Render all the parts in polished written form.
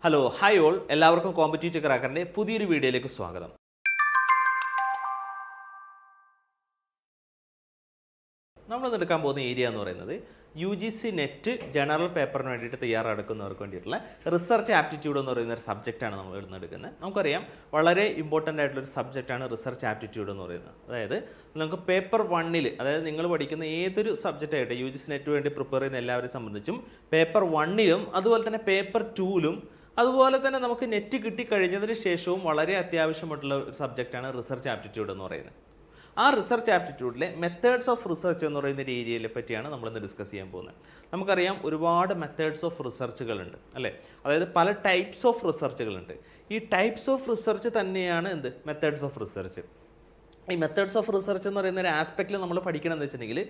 Hello hi all, എല്ലാവർക്കും competitive ക്രാക്കറിന്റെ പുതിയൊരു വീഡിയോയിലേക്ക് സ്വാഗതം. നമ്മൾ എടുക്കാൻ പോകുന്ന ഏരിയ എന്ന് പറയുന്നത് UGC നെറ്റ് ജനറൽ പേപ്പറിന് വേണ്ടിയിട്ട് തയ്യാറെടുക്കുന്നവർക്ക് വേണ്ടിയിട്ടുള്ള റിസർച്ച് ആപ്റ്റിറ്റ്യൂഡ് എന്ന് പറയുന്ന ഒരു സബ്ജക്റ്റാണ് നമ്മൾ എടുക്കുന്നത്. നമുക്കറിയാം വളരെ ഇമ്പോർട്ടൻ്റ് ആയിട്ടുള്ളൊരു സബ്ജക്റ്റാണ് റിസർച്ച് ആപ്റ്റിറ്റ്യൂഡ് എന്ന് പറയുന്നത്. അതായത് നമുക്ക് പേപ്പർ 1-ൽ, അതായത് നിങ്ങൾ പഠിക്കുന്ന ഏതൊരു സബ്ജക്റ്റ് ആയിട്ട് UGC നെറ്റ് വേണ്ടി പ്രിപ്പയർ ചെയ്യുന്ന എല്ലാവരെയും സംബന്ധിച്ചും പേപ്പർ 1-ലും അതുപോലെ തന്നെ പേപ്പർ 2-ലും അതുപോലെ തന്നെ നമുക്ക് നെറ്റ് കിട്ടിക്കഴിഞ്ഞതിന് ശേഷവും വളരെ അത്യാവശ്യമായിട്ടുള്ള ഒരു സബ്ജക്റ്റാണ് റിസർച്ച് ആപ്റ്റിറ്റ്യൂഡ് എന്ന് പറയുന്നത്. ആ റിസർച്ച് ആപ്റ്റിറ്റ്യൂഡിലെ മെത്തേഡ്സ് ഓഫ് റിസർച്ച് എന്ന് പറയുന്ന ഒരു ഏരിയയെ പറ്റിയാണ് നമ്മളിന്ന് ഡിസ്കസ് ചെയ്യാൻ പോകുന്നത്. നമുക്കറിയാം ഒരുപാട് മെത്തേഡ്സ് ഓഫ് റിസർച്ചുകളുണ്ട് അല്ലേ, അതായത് പല ടൈപ്സ് ഓഫ് റിസർച്ചുകളുണ്ട്. ഈ ടൈപ്സ് ഓഫ് റിസർച്ച് തന്നെയാണ് എന്ത് മെത്തേഡ്സ് ഓഫ് റിസർച്ച്. ഈ മെത്തേഡ്സ് ഓഫ് റിസർച്ച് എന്ന് പറയുന്ന ഒരു ആസ്പെക്റ്റിൽ നമ്മൾ പഠിക്കണമെന്ന് വെച്ചിട്ടുണ്ടെങ്കിൽ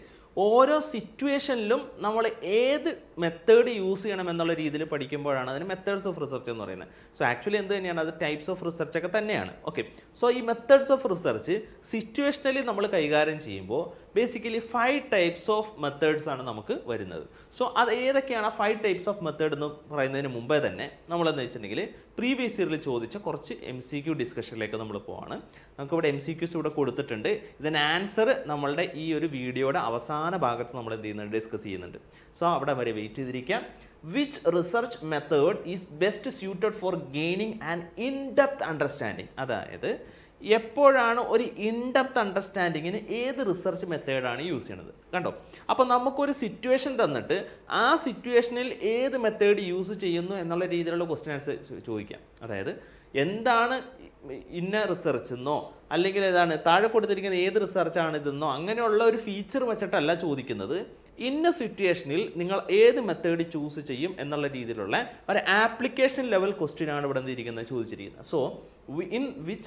ഓരോ സിറ്റുവേഷനിലും നമ്മൾ ഏത് മെത്തേഡ് യൂസ് ചെയ്യണം എന്നുള്ള രീതിയിൽ പഠിക്കുമ്പോഴാണ് അതിന് മെത്തേഡ്സ് ഓഫ് റിസർച്ച് എന്ന് പറയുന്നത്. സോ ആക്ച്വലി എന്ത് തന്നെയാണ്, അത് ടൈപ്സ് ഓഫ് റിസർച്ച് ഒക്കെ തന്നെയാണ്. ഓക്കെ, സോ ഈ മെത്തേഡ്സ് ഓഫ് റിസർച്ച് സിറ്റുവേഷനലി നമ്മൾ കൈകാര്യം ചെയ്യുമ്പോൾ ബേസിക്കലി 5 ടൈപ്സ് ഓഫ് മെത്തേഡ്സ് ആണ് നമുക്ക് വരുന്നത്. സോ അത് ഏതൊക്കെയാണ് 5 ടൈപ്സ് ഓഫ് മെത്തേഡ് എന്ന് പറയുന്നതിന് മുമ്പേ തന്നെ നമ്മളെന്ന് വെച്ചിട്ടുണ്ടെങ്കിൽ പ്രീവിയസ് ഇയറിൽ ചോദിച്ച കുറച്ച് MCQ ഡിസ്കഷനിലേക്ക് നമ്മൾ പോവാണ്. നമുക്കിവിടെ MCQs ഇവിടെ കൊടുത്തിട്ടുണ്ട്. ഇതിന് ആൻസർ നമ്മളുടെ ഈ ഒരു വീഡിയോയുടെ അവസാന ഭാഗത്ത് നമ്മൾ എന്ത് ചെയ്യുന്നുണ്ട്, ഡിസ്കസ് ചെയ്യുന്നുണ്ട്. സോ അവിടെ വരെ വെയിറ്റ് ചെയ്തിരിക്കാം. Which research method is best suited for gaining and in depth understanding, അതായത് എപ്പോഴാണ് ഒരു ഇൻഡെപ്ത് അണ്ടർസ്റ്റാൻഡിങ്ങിന് ഏത് റിസർച്ച് മെത്തേഡാണ് യൂസ് ചെയ്യണത്. കണ്ടോ, അപ്പോൾ നമുക്കൊരു സിറ്റുവേഷൻ തന്നിട്ട് ആ സിറ്റുവേഷനിൽ ഏത് മെത്തേഡ് യൂസ് ചെയ്യുന്നു എന്നുള്ള രീതിയിലുള്ള ക്വസ്റ്റ്യൻസ് ചോദിക്കാം. അതായത് എന്താണ് ഇന്ന റിസർച്ച് എന്നോ അല്ലെങ്കിൽ ഏതാണ് താഴെ കൊടുത്തിരിക്കുന്ന ഏത് റിസർച്ചാണ് ഇതെന്നോ അങ്ങനെയുള്ള ഒരു ഫീച്ചർ വെച്ചിട്ടല്ല ചോദിക്കുന്നത്. ഇന്ന സിറ്റുവേഷനിൽ നിങ്ങൾ ഏത് മെത്തേഡ് ചൂസ് ചെയ്യും എന്നുള്ള രീതിയിലുള്ള ഒരു ആപ്ലിക്കേഷൻ ലെവൽ ക്വസ്റ്റ്യൻ ആണ് ഇവിടെ ഇരിക്കുന്നത് ചോദിച്ചിരിക്കുന്നത്. So in which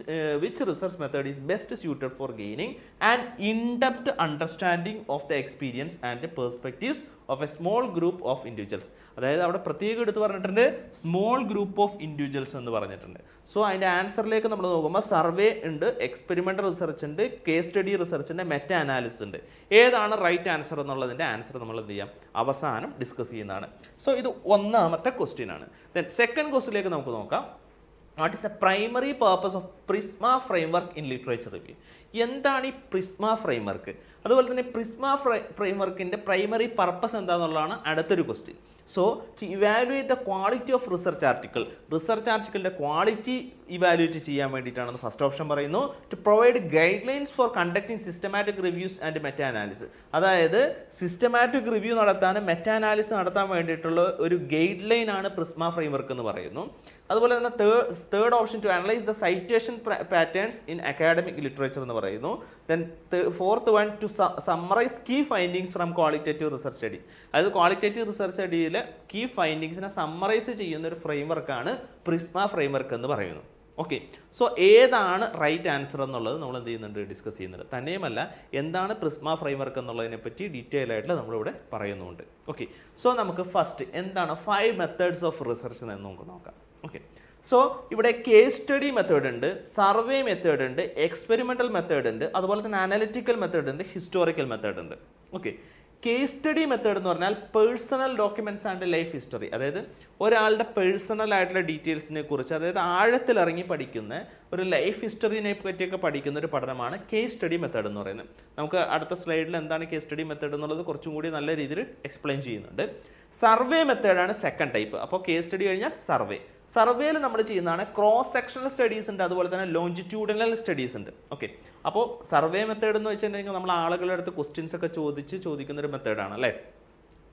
research method is best suited for gaining an in-depth understanding of the experience and the perspectives of a small group of individuals. അതായത് അവിടെ പ്രത്യേകം എടുത്ത് പറഞ്ഞിട്ടുണ്ട് സ്മോൾ ഗ്രൂപ്പ് ഓഫ് ഇൻഡിവിജ്വൽസ് എന്ന് പറഞ്ഞിട്ടുണ്ട്. സോ അതിന്റെ ആൻസറിലേക്ക് നമ്മൾ നോക്കുമ്പോൾ സർവേ ഉണ്ട്, എക്സ്പെരിമെന്റൽ റിസർച്ച് ഉണ്ട്, കേസ് സ്റ്റഡി റിസർച്ച് ഉണ്ട്, മെറ്റാ അനാലിസിസ് ഉണ്ട്. ഏതാണ് റൈറ്റ് ആൻസർ എന്നുള്ളതിന്റെ ആൻസർ നമ്മൾ എന്ത് ചെയ്യാം, അവസാനം ഡിസ്കസ് ചെയ്യുന്നതാണ്. സോ ഇത് ഒന്നാമത്തെ ക്വസ്റ്റ്യൻ ആണ്. ദെൻ സെക്കൻഡ് ക്വസ്റ്റ്യനിലേക്ക് നമുക്ക് നോക്കാം. What is a primary purpose of PRISMA framework in literature review? എന്താണ് ഈ പ്രിസ്മ ഫ്രെയിംവർക്ക്? അതുപോലെ തന്നെ പ്രിസ്മ ഫ്രെയിംവർക്കിന്റെ പ്രൈമറി പർപ്പസ് എന്താണെന്നുള്ളതാണ് അടുത്തൊരു question. So to evaluate the quality of research ആർട്ടിക്കിളിന്റെ ക്വാളിറ്റി ഇവാലുവേറ്റ് ചെയ്യാൻ വേണ്ടിയിട്ടാണ് ഫസ്റ്റ് ഓപ്ഷൻ പറയുന്നു. To provide guideline for conducting systematic reviews and meta analysis, അതായത് സിസ്റ്റമാറ്റിക് റിവ്യൂ നടത്താനും മെറ്റാ അനാലിസിസ് നടത്താൻ വേണ്ടിയിട്ടുള്ള ഒരു ഗൈഡ് ലൈൻ ആണ് പ്രിസ്മ ഫ്രെയിംവർക്ക് എന്ന് പറയുന്നു. അതുപോലെ തന്നെ third option to analyse the citation patterns in academic literature എന്ന് പറയുന്നു. Then fourth one to summarise key findings from qualitative research study, അതായത് ക്വാളിറ്റേറ്റീവ് റിസർച്ച് സ്റ്റഡിയിലെ കീ ഫൈൻഡിങ്സിനെ സമ്മറൈസ് ചെയ്യുന്ന ഒരു ഫ്രെയിംവർക്കാണ് പ്രിസ്മ ഫ്രെയിംവർക്ക് എന്ന് പറയുന്നു. ഓക്കെ, സോ ഏതാണ് റൈറ്റ് ആൻസർ എന്നുള്ളത് നമ്മൾ എന്ത് ചെയ്യുന്നുണ്ട്, ഡിസ്കസ് ചെയ്യുന്നുണ്ട്. തന്നെയുമല്ല എന്താണ് പ്രിസ്മ ഫ്രെയിംവർക്ക് എന്നുള്ളതിനെ പറ്റി ഡീറ്റെയിൽ ആയിട്ട് നമ്മളിവിടെ പറയുന്നുണ്ട്. ഓക്കെ, സോ നമുക്ക് ഫസ്റ്റ് എന്താണ് 5 മെത്തേഡ്സ് ഓഫ് റിസർച്ച് എന്ന് നമുക്ക് നോക്കാം. ഓക്കെ, സോ ഇവിടെ കേസ് സ്റ്റഡി മെത്തേഡ് ഉണ്ട്, സർവേ മെത്തേഡ് ഉണ്ട്, എക്സ്പെരിമെന്റൽ മെത്തേഡ് ഉണ്ട്, അതുപോലെ തന്നെ അനലിറ്റിക്കൽ മെത്തേഡ് ഉണ്ട്, ഹിസ്റ്റോറിക്കൽ മെത്തേഡ് ഉണ്ട്. ഓക്കെ, കേസ് സ്റ്റഡി മെത്തേഡ് എന്ന് പറഞ്ഞാൽ personal documents and life history, അതായത് ഒരാളുടെ പേഴ്സണൽ ആയിട്ടുള്ള ഡീറ്റെയിൽസിനെ കുറിച്ച്, അതായത് ആഴത്തിൽ ഇറങ്ങി പഠിക്കുന്ന ഒരു ലൈഫ് ഹിസ്റ്ററിനെ പറ്റിയൊക്കെ പഠിക്കുന്ന ഒരു പഠനമാണ് കേസ് സ്റ്റഡി മെത്തേഡ് എന്ന് പറയുന്നത്. നമുക്ക് അടുത്ത സ്ലൈഡിൽ എന്താണ് കേസ് സ്റ്റഡി മെത്തേഡ് എന്നുള്ളത് കുറച്ചും കൂടി നല്ല രീതിയിൽ എക്സ്പ്ലെയിൻ ചെയ്യുന്നുണ്ട്. സർവേ മെത്തേഡാണ് സെക്കൻഡ് ടൈപ്പ്. അപ്പോൾ കേസ് സ്റ്റഡി കഴിഞ്ഞാൽ സർവേയിൽ നമ്മൾ ചെയ്യുന്നതാണ് ക്രോസ് സെക്ഷണൽ സ്റ്റഡീസ് ഉണ്ട്, അതുപോലെ തന്നെ ലോഞ്ചിറ്റ്യൂഡിനൽ സ്റ്റഡീസ് ഉണ്ട്. ഓക്കെ, അപ്പോൾ സർവേ മെത്തേഡ് എന്ന് വെച്ചിട്ടുണ്ടെങ്കിൽ നമ്മൾ ആളുകളുടെ അടുത്ത് ക്വസ്റ്റ്യൻസ് ഒക്കെ ചോദിക്കുന്ന ഒരു മെത്തേഡാണ് അല്ലേ.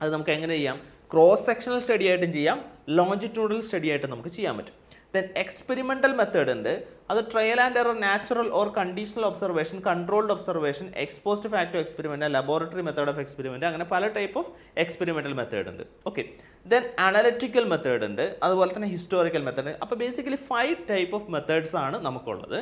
അത് നമുക്ക് എങ്ങനെ ചെയ്യാം, ക്രോസ് സെക്ഷണൽ സ്റ്റഡി ആയിട്ടും ചെയ്യാം, ലോഞ്ചിറ്റ്യൂഡിനൽ സ്റ്റഡി ആയിട്ട് നമുക്ക് ചെയ്യാൻ പറ്റും. ദെൻ എക്സ്പെരിമെന്റൽ മെത്തേഡ് ഉണ്ട്, അത് trial and error, natural or conditional observation, controlled observation, exposed facto experiment, laboratory method of experiment, അങ്ങനെ പല ടൈപ്പ് ഓഫ് എക്സ്പെരിമെന്റൽ മെത്തേഡ് ഉണ്ട്. ഓക്കെ, ദെൻ അനലിറ്റിക്കൽ മെത്തേഡ് ഉണ്ട്, അതുപോലെ തന്നെ ഹിസ്റ്റോറിക്കൽ മെത്തേഡ്. അപ്പോൾ ബേസിക്കലി 5 ടൈപ്പ് ഓഫ് മെത്തേഡ്സ് ആണ് നമുക്കുള്ളത്.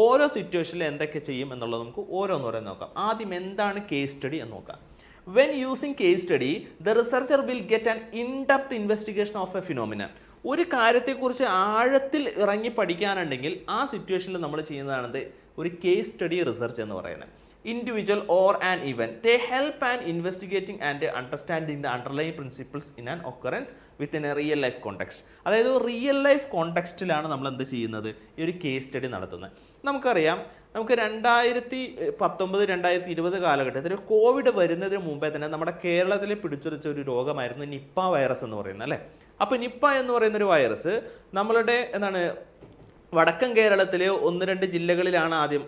ഓരോ സിറ്റുവേഷനിൽ എന്തൊക്കെ ചെയ്യും എന്നുള്ളത് നമുക്ക് ഓരോന്നോരോ നോക്കാം. ആദ്യം എന്താണ് കേസ് സ്റ്റഡി എന്ന് നോക്കാം. When using case study, the researcher will get an in-depth investigation of a phenomenon. ഒരു കാര്യത്തെക്കുറിച്ച് ആഴത്തിൽ ഇറങ്ങി പഠിക്കാനുണ്ടെങ്കിൽ ആ സിറ്റുവേഷനിൽ നമ്മൾ ചെയ്യുന്നതാണത് ഒരു കേസ് സ്റ്റഡി റിസർച്ച് എന്ന് പറയുന്നത്. individual or an event. They help an investigating and understanding the underlying principles in an occurrence within a real life context. അതായത് റിയൽ ലൈഫ് കോണ്ടെക്സ്റ്റിലാണ് നമ്മൾ എന്ത് ചെയ്യുന്നത്, ഈ ഒരു കേസ് സ്റ്റഡി നടത്തുന്നത്. നമുക്കറിയാം, നമുക്ക് 2019-2020 കാലഘട്ടത്തിൽ കോവിഡ് വരുന്നതിന് മുമ്പേ തന്നെ നമ്മുടെ കേരളത്തിൽ പിടിച്ചുവെച്ച ഒരു രോഗമായിരുന്നു നിപ്പ വൈറസ് എന്ന് പറയുന്നത്, അല്ലേ? അപ്പോൾ നിപ്പ എന്ന് പറയുന്ന ഒരു വൈറസ് നമ്മളുടെ വടക്കൻ കേരളത്തിലെ 1-2 ജില്ലകളിലാണ് ആദ്യം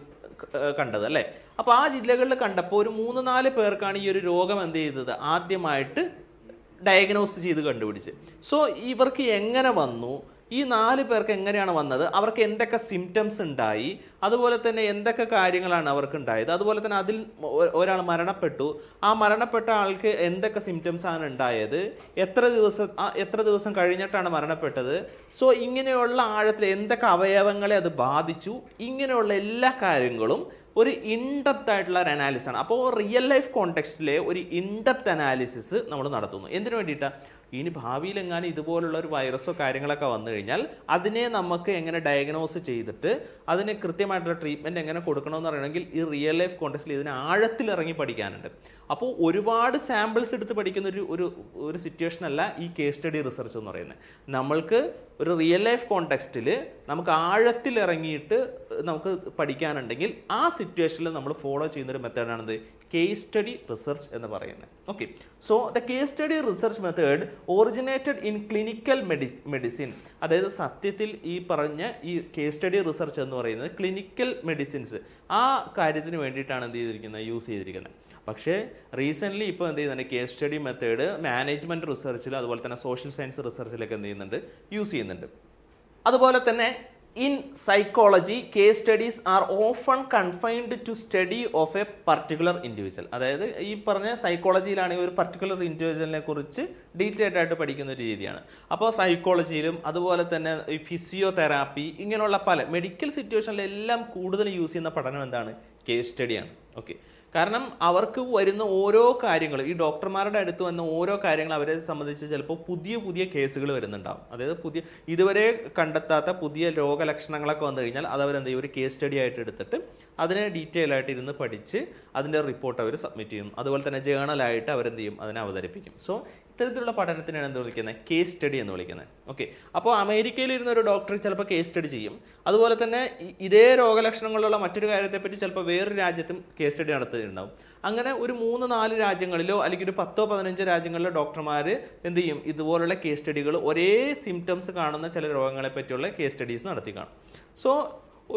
കണ്ടത്, അല്ലേ? അപ്പോൾ ആ ജില്ലകളിൽ കണ്ടപ്പോൾ ഒരു 3-4 പേർക്കാണ് ഈ ഒരു രോഗം എന്ത് ചെയ്തത്, ആദ്യമായിട്ട് ഡയഗ്നോസ് ചെയ്ത് കണ്ടുപിടിച്ച്. സോ ഇവർക്ക് എങ്ങനെ വന്നു, ഈ 4 പേർക്ക് എങ്ങനെയാണ് വന്നത്, അവർക്ക് എന്തൊക്കെ സിംറ്റംസ് ഉണ്ടായി, അതുപോലെ തന്നെ എന്തൊക്കെ കാര്യങ്ങളാണ് അവർക്ക് ഉണ്ടായത്, അതുപോലെ തന്നെ അതിൽ ഒരാൾ മരണപ്പെട്ടു, ആ മരണപ്പെട്ട ആൾക്ക് എന്തൊക്കെ സിംറ്റംസ് ആണ് ഉണ്ടായത്, എത്ര ദിവസം കഴിഞ്ഞിട്ടാണ് മരണപ്പെട്ടത്, സോ ഇങ്ങനെയുള്ള ആഴത്തിൽ എന്തൊക്കെ അവയവങ്ങളെ അത് ബാധിച്ചു, ഇങ്ങനെയുള്ള എല്ലാ കാര്യങ്ങളും ഒരു ഇൻഡെപ്ത് ആയിട്ടുള്ള ഒരു അനാലിസിസ് ആണ്. അപ്പോൾ റിയൽ ലൈഫ് കോണ്ടെക്സ്റ്റിലെ ഒരു ഇൻഡെപ്ത് അനാലിസിസ് നമ്മൾ നടത്തുന്നു. എന്തിനു വേണ്ടിയിട്ടാണ്? ഇനി ഭാവിയിൽ എങ്ങാനും ഇതുപോലുള്ള ഒരു വൈറസോ കാര്യങ്ങളൊക്കെ വന്നു കഴിഞ്ഞാൽ അതിനെ നമുക്ക് എങ്ങനെ ഡയഗ്നോസ് ചെയ്തിട്ട് അതിന് കൃത്യമായിട്ടുള്ള ട്രീറ്റ്മെൻറ്റ് എങ്ങനെ കൊടുക്കണമെന്ന് പറയണമെങ്കിൽ ഈ റിയൽ ലൈഫ് കോണ്ടെക്സ്റ്റിൽ ഇതിന് ആഴത്തിൽ ഇറങ്ങി പഠിക്കാനുണ്ട്. അപ്പോൾ ഒരുപാട് സാമ്പിൾസ് എടുത്ത് പഠിക്കുന്ന ഒരു സിറ്റുവേഷൻ അല്ല ഈ കേസ് സ്റ്റഡി റിസർച്ച് എന്ന് പറയുന്നത്. നമ്മൾക്ക് ഒരു റിയൽ ലൈഫ് കോണ്ടെക്സ്റ്റിൽ നമുക്ക് ആഴത്തിൽ ഇറങ്ങിയിട്ട് നമുക്ക് പഠിക്കാനുണ്ടെങ്കിൽ ആ സിറ്റുവേഷനിൽ നമ്മൾ ഫോളോ ചെയ്യുന്നൊരു മെത്തേഡാണിത് കേസ് സ്റ്റഡി റിസർച്ച് എന്ന് പറയുന്നത്. Okay, so the case study research method originated in clinical medicine. അതായത് സത്യത്തിൽ ഈ പറഞ്ഞ ഈ കേസ് സ്റ്റഡി റിസർച്ച് എന്ന് പറയുന്നത് ക്ലിനിക്കൽ മെഡിസിൻസ് ആ കാര്യത്തിന് വേണ്ടിയിട്ടാണ് എന്ത് ചെയ്തിരിക്കുന്നത്, യൂസ് ചെയ്തിരിക്കുന്നത്. പക്ഷേ റീസെൻ്റ്ലി ഇപ്പോൾ എന്ത് ചെയ്യുന്നുണ്ട്, കേസ് സ്റ്റഡി മെത്തേഡ് മാനേജ്മെൻറ്റ് റിസർച്ചിൽ അതുപോലെ തന്നെ സോഷ്യൽ സയൻസ് റിസർച്ചിലൊക്കെ എന്ത് ചെയ്യുന്നുണ്ട്, യൂസ് ചെയ്യുന്നുണ്ട്. അതുപോലെ തന്നെ in psychology, case studies are often confined to study of a particular individual. അതായത് ഈ പറഞ്ഞ സൈക്കോളജിയിലാണെങ്കിൽ ഒരു പർട്ടിക്കുലർ ഇൻഡിവിജ്വലിനെ കുറിച്ച് ഡീറ്റെയിൽഡ് ആയിട്ട് പഠിക്കുന്ന ഒരു രീതിയാണ്. അപ്പോൾ സൈക്കോളജിയിലും അതുപോലെ തന്നെ ഈ ഫിസിയോതെറാപ്പി ഇങ്ങനെയുള്ള പല മെഡിക്കൽ സിറ്റുവേഷനിലെല്ലാം കൂടുതൽ യൂസ് ചെയ്യുന്ന പഠനം എന്താണ്, കേസ് സ്റ്റഡിയാണ്. ഓക്കെ, കാരണം അവർക്ക് വരുന്ന ഓരോ കാര്യങ്ങളും ഈ ഡോക്ടർമാരുടെ അടുത്ത് വന്ന ഓരോ കാര്യങ്ങൾ അവരെ സംബന്ധിച്ച് ചിലപ്പോൾ പുതിയ കേസുകൾ വരുന്നുണ്ടാവും. അതായത് ഇതുവരെ കണ്ടെത്താത്ത പുതിയ രോഗലക്ഷണങ്ങളൊക്കെ വന്നു കഴിഞ്ഞാൽ അത് അവരെന്ത് ചെയ്യും, ഒരു കേസ് സ്റ്റഡി ആയിട്ട് എടുത്തിട്ട് അതിനെ ഡീറ്റെയിൽ ആയിട്ട് ഇരുന്ന് പഠിച്ച് അതിൻ്റെ റിപ്പോർട്ട് അവർ സബ്മിറ്റ് ചെയ്യും. അതുപോലെ തന്നെ ജേണലായിട്ട് അവരെന്ത് ചെയ്യും, അതിനെ അവതരിപ്പിക്കും. സോ ഇത്തരത്തിലുള്ള പഠനത്തിനാണ് എന്ത് വിളിക്കുന്നത്, കേസ് സ്റ്റഡി എന്ന് വിളിക്കുന്നത്. ഓക്കെ, അപ്പോൾ അമേരിക്കയിൽ ഇരുന്ന ഒരു ഡോക്ടർ ചിലപ്പോൾ കേസ് സ്റ്റഡി ചെയ്യും. അതുപോലെ തന്നെ ഇതേ രോഗലക്ഷണങ്ങളുള്ള മറ്റൊരു കാര്യത്തെപ്പറ്റി ചിലപ്പോൾ വേറൊരു രാജ്യത്തും കേസ് സ്റ്റഡി നടത്തുന്നുണ്ടാവും. അങ്ങനെ ഒരു 3-4 രാജ്യങ്ങളിലോ അല്ലെങ്കിൽ ഒരു 10-15 രാജ്യങ്ങളിലോ ഡോക്ടർമാർ എന്ത് ചെയ്യും, ഇതുപോലുള്ള കേസ് സ്റ്റഡികൾ ഒരേ സിംറ്റംസ് കാണുന്ന ചില രോഗങ്ങളെ പറ്റിയുള്ള കേസ് സ്റ്റഡീസ് നടത്തി കാണും. സോ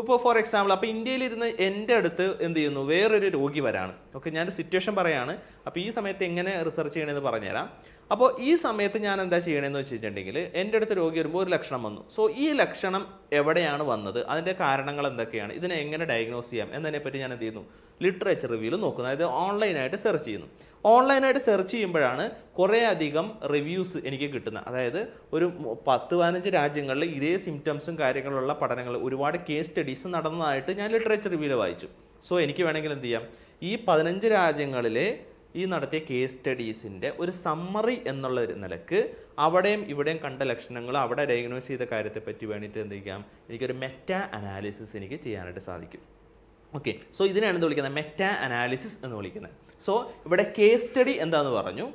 ഇപ്പോൾ ഫോർ എക്സാമ്പിൾ, അപ്പോൾ ഇന്ത്യയിലിരുന്ന് എൻ്റെ അടുത്ത് എന്ത് ചെയ്യുന്നു, വേറൊരു രോഗി വരാണ്. ഓക്കെ, ഞാനൊരു സിറ്റുവേഷൻ പറയാണ്. അപ്പോൾ ഈ സമയത്ത് എങ്ങനെ റിസർച്ച് ചെയ്യണമെന്ന് പറഞ്ഞുതരാം. അപ്പോൾ ഈ സമയത്ത് ഞാൻ എന്താ ചെയ്യണമെന്ന് വെച്ചിട്ടുണ്ടെങ്കിൽ എൻ്റെ അടുത്ത് രോഗി വരുമ്പോൾ ഒരു ലക്ഷണം വന്നു. സോ ഈ ലക്ഷണം എവിടെയാണ് വന്നത്, അതിൻ്റെ കാരണങ്ങൾ എന്തൊക്കെയാണ്, ഇതിനെ എങ്ങനെ ഡയഗ്നോസ് ചെയ്യാം എന്നതിനെപ്പറ്റി ഞാൻ എന്ത് ചെയ്യുന്നു, ലിറ്ററേച്ചർ റിവ്യൂവിൽ നോക്കുന്നു. അതായത് ഓൺലൈനായിട്ട് സെർച്ച് ചെയ്യുന്നു. ഓൺലൈനായിട്ട് സെർച്ച് ചെയ്യുമ്പോഴാണ് കുറേ അധികം റിവ്യൂസ് എനിക്ക് കിട്ടുന്നത്. അതായത് ഒരു 10-15 രാജ്യങ്ങളിൽ ഇതേ സിംറ്റംസും കാര്യങ്ങളുള്ള പഠനങ്ങൾ ഒരുപാട് കേസ് സ്റ്റഡീസ് നടന്നതായിട്ട് ഞാൻ ലിറ്ററേച്ചർ റിവ്യൂവിൽ വായിച്ചു. സോ എനിക്ക് വേണമെങ്കിൽ എന്ത് ചെയ്യാം, ഈ 15 രാജ്യങ്ങളിലെ ഈ നടത്തിയ കേസ് സ്റ്റഡീസിൻ്റെ ഒരു സമ്മറി എന്നുള്ള ഒരു നിലക്ക് അവിടെയും ഇവിടെയും കണ്ട ലക്ഷണങ്ങൾ അവിടെ ഡയഗ്നോസ് ചെയ്ത കാര്യത്തെപ്പറ്റി വേണ്ടിയിട്ട് എന്ത് ചെയ്യാം, എനിക്കൊരു മെറ്റാ അനാലിസിസ് എനിക്ക് ചെയ്യാനായിട്ട് സാധിക്കും. ഓക്കെ, സോ ഇതിനാണ് എന്ത് വിളിക്കുന്നത്, മെറ്റാ അനാലിസിസ് എന്ന് വിളിക്കുന്നത്. സോ ഇവിടെ കേസ് സ്റ്റഡി എന്താണെന്ന് പറഞ്ഞു,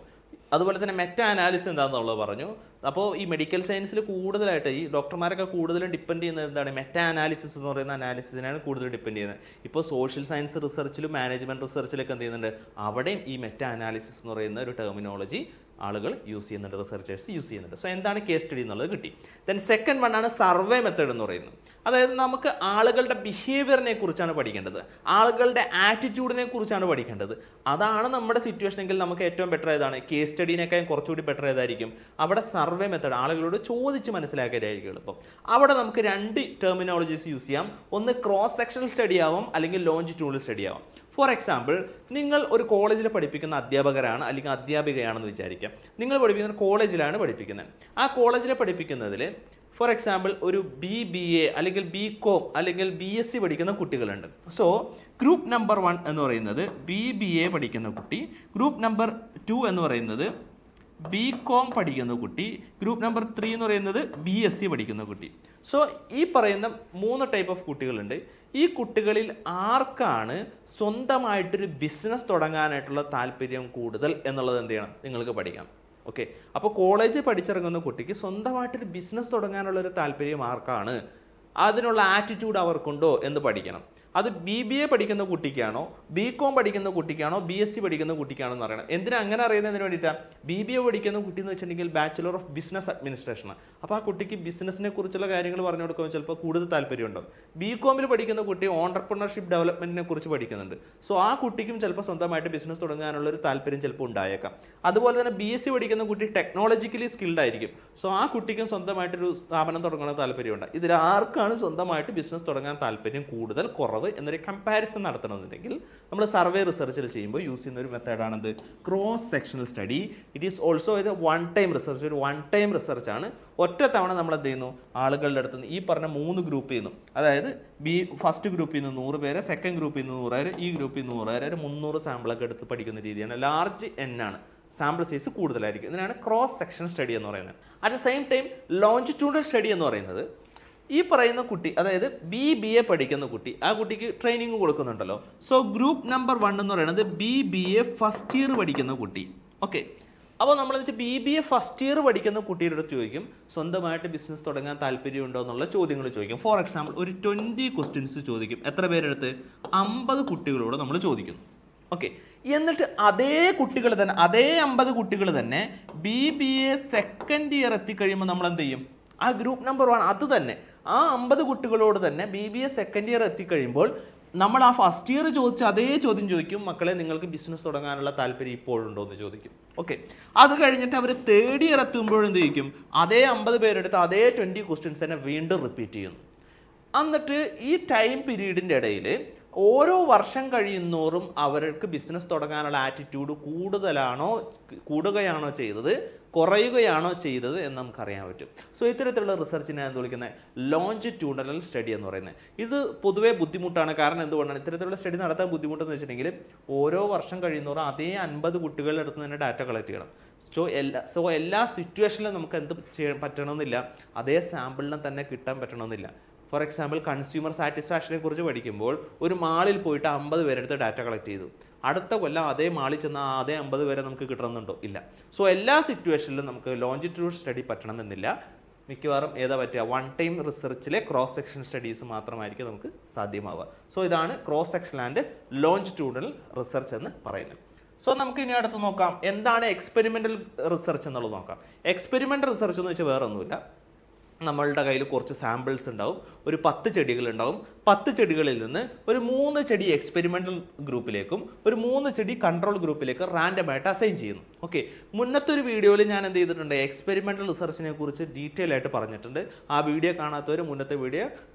അതുപോലെ തന്നെ മെറ്റാ അനാലിസിസ് എന്താണെന്നുള്ളത് പറഞ്ഞു. അപ്പോൾ ഈ മെഡിക്കൽ സയൻസിൽ കൂടുതലായിട്ട് ഈ ഡോക്ടർമാരൊക്കെ കൂടുതലും ഡിപ്പെൻഡ് ചെയ്യുന്നത് എന്താണ്, മെറ്റാ അനാലിസിസ് എന്ന് പറയുന്ന അനാലിസിസിനാണ് കൂടുതൽ ഡിപ്പെൻഡ് ചെയ്യുന്നത്. ഇപ്പോൾ സോഷ്യൽ സയൻസ് റിസർച്ചിലും മാനേജ്മെൻറ്റ് റിസർച്ചിലൊക്കെ എന്ത് ചെയ്യുന്നുണ്ട്, അവിടെയും ഈ മെറ്റാ അനാലിസിസ് എന്ന് പറയുന്ന ഒരു ടെർമിനോളജി ആളുകൾ യൂസ് ചെയ്യുന്നുണ്ട്, റിസർച്ചേഴ്സ് യൂസ് ചെയ്യുന്നുണ്ട്. സോ എന്താണ് കേസ് സ്റ്റഡി എന്നുള്ളത് കിട്ടി. ദെൻ സെക്കൻഡ് വൺ ആണ് സർവേ മെത്തേഡ് എന്ന് പറയുന്നത്. അതായത് നമുക്ക് ആളുകളുടെ ബിഹേവിയറിനെ കുറിച്ചാണ് പഠിക്കേണ്ടത്, ആളുകളുടെ ആറ്റിറ്റ്യൂഡിനെ കുറിച്ചാണ് പഠിക്കേണ്ടത്. അതാണ് നമ്മുടെ സിറ്റുവേഷൻ എങ്കിൽ നമുക്ക് ഏറ്റവും ബെറ്റർ ഏതാണ്, കേസ് സ്റ്റഡീനേക്കാളും കുറച്ചുകൂടി ബെറ്റർ ഏതായിരിക്കും, അവിടെ സർവേ മെത്തേഡ് ആളുകളോട് ചോദിച്ച് മനസ്സിലാക്കിയതായിരിക്കും എളുപ്പം. അവിടെ നമുക്ക് 2 ടെർമിനോളജീസ് യൂസ് ചെയ്യാം. ഒന്ന് ക്രോസ് സെക്ഷണൽ സ്റ്റഡി ആവാം, അല്ലെങ്കിൽ ലോഞ്ചിറ്റ്യൂഡിനൽ സ്റ്റഡി ആവാം. ഫോർ എക്സാമ്പിൾ, നിങ്ങൾ ഒരു കോളേജിൽ പഠിപ്പിക്കുന്ന അധ്യാപകരാണ് അല്ലെങ്കിൽ അധ്യാപികയാണെന്ന് വിചാരിക്കാം. നിങ്ങൾ പഠിപ്പിക്കുന്ന കോളേജിലാണ് പഠിപ്പിക്കുന്നത്. ആ കോളേജിൽ പഠിപ്പിക്കുന്നതിൽ ഫോർ എക്സാമ്പിൾ ഒരു BBA അല്ലെങ്കിൽ BCom അല്ലെങ്കിൽ BSc പഠിക്കുന്ന കുട്ടികളുണ്ട്. സോ ഗ്രൂപ്പ് നമ്പർ 1 എന്ന് പറയുന്നത് BBA പഠിക്കുന്ന കുട്ടി, ഗ്രൂപ്പ് നമ്പർ 2 എന്ന് പറയുന്നത് BCom പഠിക്കുന്ന കുട്ടി, ഗ്രൂപ്പ് നമ്പർ 3 എന്ന് പറയുന്നത് BSc പഠിക്കുന്ന കുട്ടി. സോ ഈ പറയുന്ന 3 ടൈപ്പ് ഓഫ് കുട്ടികളുണ്ട്. ഈ കുട്ടികളിൽ ആർക്കാണ് സ്വന്തമായിട്ടൊരു ബിസിനസ് തുടങ്ങാനായിട്ടുള്ള താല്പര്യം കൂടുതൽ എന്നുള്ളത് എന്ത് ചെയ്യണം, നിങ്ങൾക്ക് പഠിക്കണം. ഓക്കെ, അപ്പോൾ കോളേജ് പഠിച്ചിറങ്ങുന്ന കുട്ടിക്ക് സ്വന്തമായിട്ടൊരു ബിസിനസ് തുടങ്ങാനുള്ള ഒരു താല്പര്യം ആർക്കാണ്, അതിനുള്ള ആറ്റിറ്റ്യൂഡ് അവർക്കുണ്ടോ എന്ന് പഠിക്കണം. അത് BBA പഠിക്കുന്ന കുട്ടിക്കാണോ, BCom പഠിക്കുന്ന കുട്ടിക്കാണോ, BSc പഠിക്കുന്ന കുട്ടിക്കാണോ എന്ന് അറിയണം. എന്തിനാ അങ്ങനെ അറിയുന്നതിന് വേണ്ടിയിട്ടാണ്? BBA പഠിക്കുന്ന കുട്ടി എന്ന് വെച്ചിട്ടുണ്ടെങ്കിൽ ബാച്ചുലർ ഓഫ് ബിസിനസ് അഡ്മിനിസ്ട്രേഷൻ. അപ്പോൾ ആ കുട്ടിക്ക് ബിസിനസിനെ കുറിച്ചുള്ള കാര്യങ്ങൾ പറഞ്ഞു കൊടുക്കുമ്പോൾ ചിലപ്പോൾ കൂടുതൽ താല്പര്യമുണ്ടാവും. BComൽ പഠിക്കുന്ന കുട്ടി ഓണ്ടർപ്രണർഷിപ്പ് ഡെവലപ്മെന്റിനെ കുറിച്ച് പഠിക്കുന്നുണ്ട്. സോ ആ കുട്ടിക്കും ചിലപ്പോൾ സ്വന്തമായിട്ട് ബിസിനസ് തുടങ്ങാനുള്ള ഒരു താല്പര്യം ചിലപ്പോൾ ഉണ്ടായേക്കാം. അതുപോലെ തന്നെ BSc പഠിക്കുന്ന കുട്ടി ടെക്നോളജിക്കലി സ്കിൽഡ് ആയിരിക്കും. സോ ആ കുട്ടിക്കും സ്വന്തമായിട്ടൊരു സ്ഥാപനം തുടങ്ങാൻ താല്പര്യമുണ്ട്. ഇതിൽ ആർക്കാണ് സ്വന്തമായിട്ട് ബിസിനസ് തുടങ്ങാൻ താല്പര്യം കൂടുതൽ, കുറവ് എന്നൊരു കമ്പാരിസൺ നടത്തണമെന്നുണ്ടെങ്കിൽ നമ്മൾ സർവേ റിസർച്ചിൽ ചെയ്യുമ്പോൾ യൂസ് ചെയ്യുന്ന ഒരു മെത്തേഡാണത് cross sectional study. It is also ഒരു വൺ ടൈം റിസർച്ച്. ഒരു വൺ ടൈം റിസർച്ച് ആണ്. ഒറ്റ തവണ നമ്മൾ എന്ത് ചെയ്യുന്നു, ആളുകളുടെ അടുത്ത് നിന്ന് ഈ പറഞ്ഞ 3 ഗ്രൂപ്പ് ചെയ്യുന്നു. അതായത് ഫസ്റ്റ് ഗ്രൂപ്പിൽ നിന്ന് 100 പേര്, സെക്കൻഡ് ഗ്രൂപ്പിൽ നിന്ന് 100 പേര്, ഈ ഗ്രൂപ്പിൽ നിന്ന് 100 പേര്, 300 സാമ്പിളൊക്കെ എടുത്ത് പഠിക്കുന്ന രീതിയാണ്. ലാർജ് N ആണ്, സാമ്പിൾ സൈസ് കൂടുതലായിരിക്കും. ഇതിനാണ് ക്രോസ് സെക്ഷൻ സ്റ്റഡി എന്ന് പറയുന്നത്. At the same time longitudinal study എന്ന് പറയുന്നത് ഈ പറയുന്ന കുട്ടി, അതായത് BBA പഠിക്കുന്ന കുട്ടി, ആ കുട്ടിക്ക് ട്രെയിനിങ് കൊടുക്കുന്നുണ്ടല്ലോ. സോ ഗ്രൂപ്പ് നമ്പർ 1 എന്ന് പറയുന്നത് BBA ഫസ്റ്റ് ഇയർ പഠിക്കുന്ന കുട്ടി. ഓക്കെ, അപ്പോൾ നമ്മളെന്ന് വെച്ചാൽ BBA ഫസ്റ്റ് ഇയർ പഠിക്കുന്ന കുട്ടിയുടെ അടുത്ത് ചോദിക്കും സ്വന്തമായിട്ട് ബിസിനസ് തുടങ്ങാൻ താല്പര്യമുണ്ടോ എന്നുള്ള ചോദ്യങ്ങൾ ചോദിക്കും. ഫോർ എക്സാമ്പിൾ ഒരു 20 ക്വസ്റ്റ്യൻസ് ചോദിക്കും. എത്ര പേരെടുത്ത്? 50 കുട്ടികളോട് നമ്മൾ ചോദിക്കുന്നു. ഓക്കെ, എന്നിട്ട് അതേ കുട്ടികൾ തന്നെ, അതേ 50 കുട്ടികൾ തന്നെ BBA സെക്കൻഡ് ഇയർ എത്തിക്കഴിയുമ്പോൾ നമ്മൾ എന്ത് ചെയ്യും? ആ ഗ്രൂപ്പ് നമ്പർ 1 അത് തന്നെ ആ 50 കുട്ടികളോട് തന്നെ BBA സെക്കൻഡ് ഇയർ എത്തിക്കഴിയുമ്പോൾ നമ്മൾ ആ ഫസ്റ്റ് ഇയർ ചോദിച്ച അതേ ചോദ്യം ചോദിക്കും, മക്കളെ നിങ്ങൾക്ക് ബിസിനസ് തുടങ്ങാനുള്ള താല്പര്യം ഇപ്പോഴുണ്ടോ എന്ന് ചോദിക്കും. ഓക്കെ, അത് കഴിഞ്ഞിട്ട് അവർ തേർഡ് ഇയർ എത്തുമ്പോൾ എന്ത് ചോദിക്കും? അതേ 50 പേരെടുത്ത് അതേ 20 ക്വസ്റ്റ്യൻസ് തന്നെ വീണ്ടും റിപ്പീറ്റ് ചെയ്യുന്നു. എന്നിട്ട് ഈ ടൈം പീരീഡിൻ്റെ ഇടയിൽ ഓരോ വർഷം കഴിയുന്നോറും അവർക്ക് ബിസിനസ് തുടങ്ങാനുള്ള ആറ്റിറ്റ്യൂഡ് കൂടുകയാണോ ചെയ്തത്, കുറയുകയാണോ ചെയ്തത് എന്ന് നമുക്കറിയാൻ പറ്റും. സോ ഇത്തരത്തിലുള്ള റിസർച്ചിനെ എന്ത് വിളിക്കുന്നത്? ലോഞ്ചിറ്റ്യൂഡനൽ സ്റ്റഡി എന്ന് പറയുന്നത്. ഇത് പൊതുവേ ബുദ്ധിമുട്ടാണ്. കാരണം എന്തുകൊണ്ടാണ് ഇത്തരത്തിലുള്ള സ്റ്റഡി നടത്താൻ ബുദ്ധിമുട്ടെന്ന് വെച്ചിട്ടുണ്ടെങ്കിൽ ഓരോ വർഷം കഴിയുന്നോറും അതേ 50 കുട്ടികളുടെ അടുത്ത് തന്നെ ഡാറ്റ കളക്ട് ചെയ്യണം. സോ എല്ലാ സിറ്റുവേഷനിലും നമുക്ക് എന്ത് ചെയ്യാൻ പറ്റണമെന്നില്ല, അതേ സാമ്പിളിനെ തന്നെ കിട്ടാൻ പറ്റണമെന്നില്ല. ഫോർ എക്സാമ്പിൾ കൺസ്യൂമർ സാറ്റിസ്ഫാക്ഷനെ കുറിച്ച് പഠിക്കുമ്പോൾ ഒരു മാളിൽ പോയിട്ട് 50 പേരെടുത്ത് ഡാറ്റ കളക്ട് ചെയ്തു. അടുത്ത കൊല്ലം അതേ മാളിൽ ചെന്ന അതേ 50 പേരെ നമുക്ക് കിട്ടണമെന്നുണ്ടോ? ഇല്ല. സോ എല്ലാ സിറ്റുവേഷനിലും നമുക്ക് ലോഞ്ചിറ്റ്യൂഡ് സ്റ്റഡി പറ്റണമെന്നില്ല. മിക്കവാറും ഏതാ പറ്റുക? വൺ ടൈം റിസർച്ചിലെ ക്രോസ് സെക്ഷൻ സ്റ്റഡീസ് മാത്രമായിരിക്കും നമുക്ക് സാധ്യമാവുക. സോ ഇതാണ് cross section and longitudinal research എന്ന് പറയുന്നത്. സോ നമുക്ക് ഇനി അടുത്ത് നോക്കാം എന്താണ് എക്സ്പെരിമെന്റൽ റിസർച്ച് എന്നുള്ളത് നോക്കാം. എക്സ്പെരിമെന്റൽ റിസർച്ച് എന്ന് വെച്ചാൽ വേറെ ഒന്നുമില്ല, നമ്മളുടെ കയ്യിൽ കുറച്ച് സാമ്പിൾസ് ഉണ്ടാവും, ഒരു 10 ചെടികൾ ഉണ്ടാവും. 10 ചെടികളിൽ നിന്ന് ഒരു 3 ചെടി എക്സ്പെരിമെന്റൽ ഗ്രൂപ്പിലേക്കും ഒരു 3 ചെടി കൺട്രോൾ ഗ്രൂപ്പിലേക്ക് റാൻഡമായിട്ട് അസൈൻ ചെയ്യുന്നു. ഓക്കെ, മുന്നത്തെ ഒരു വീഡിയോയിൽ ഞാൻ എന്ത് ചെയ്തിട്ടുണ്ട്? എക്സ്പെരിമെന്റൽ റിസർച്ചിനെ കുറിച്ച് ഡീറ്റെയിൽ ആയിട്ട് പറഞ്ഞിട്ടുണ്ട്. ആ വീഡിയോ കാണാത്തവർ മുന്നത്തെ വീഡിയോ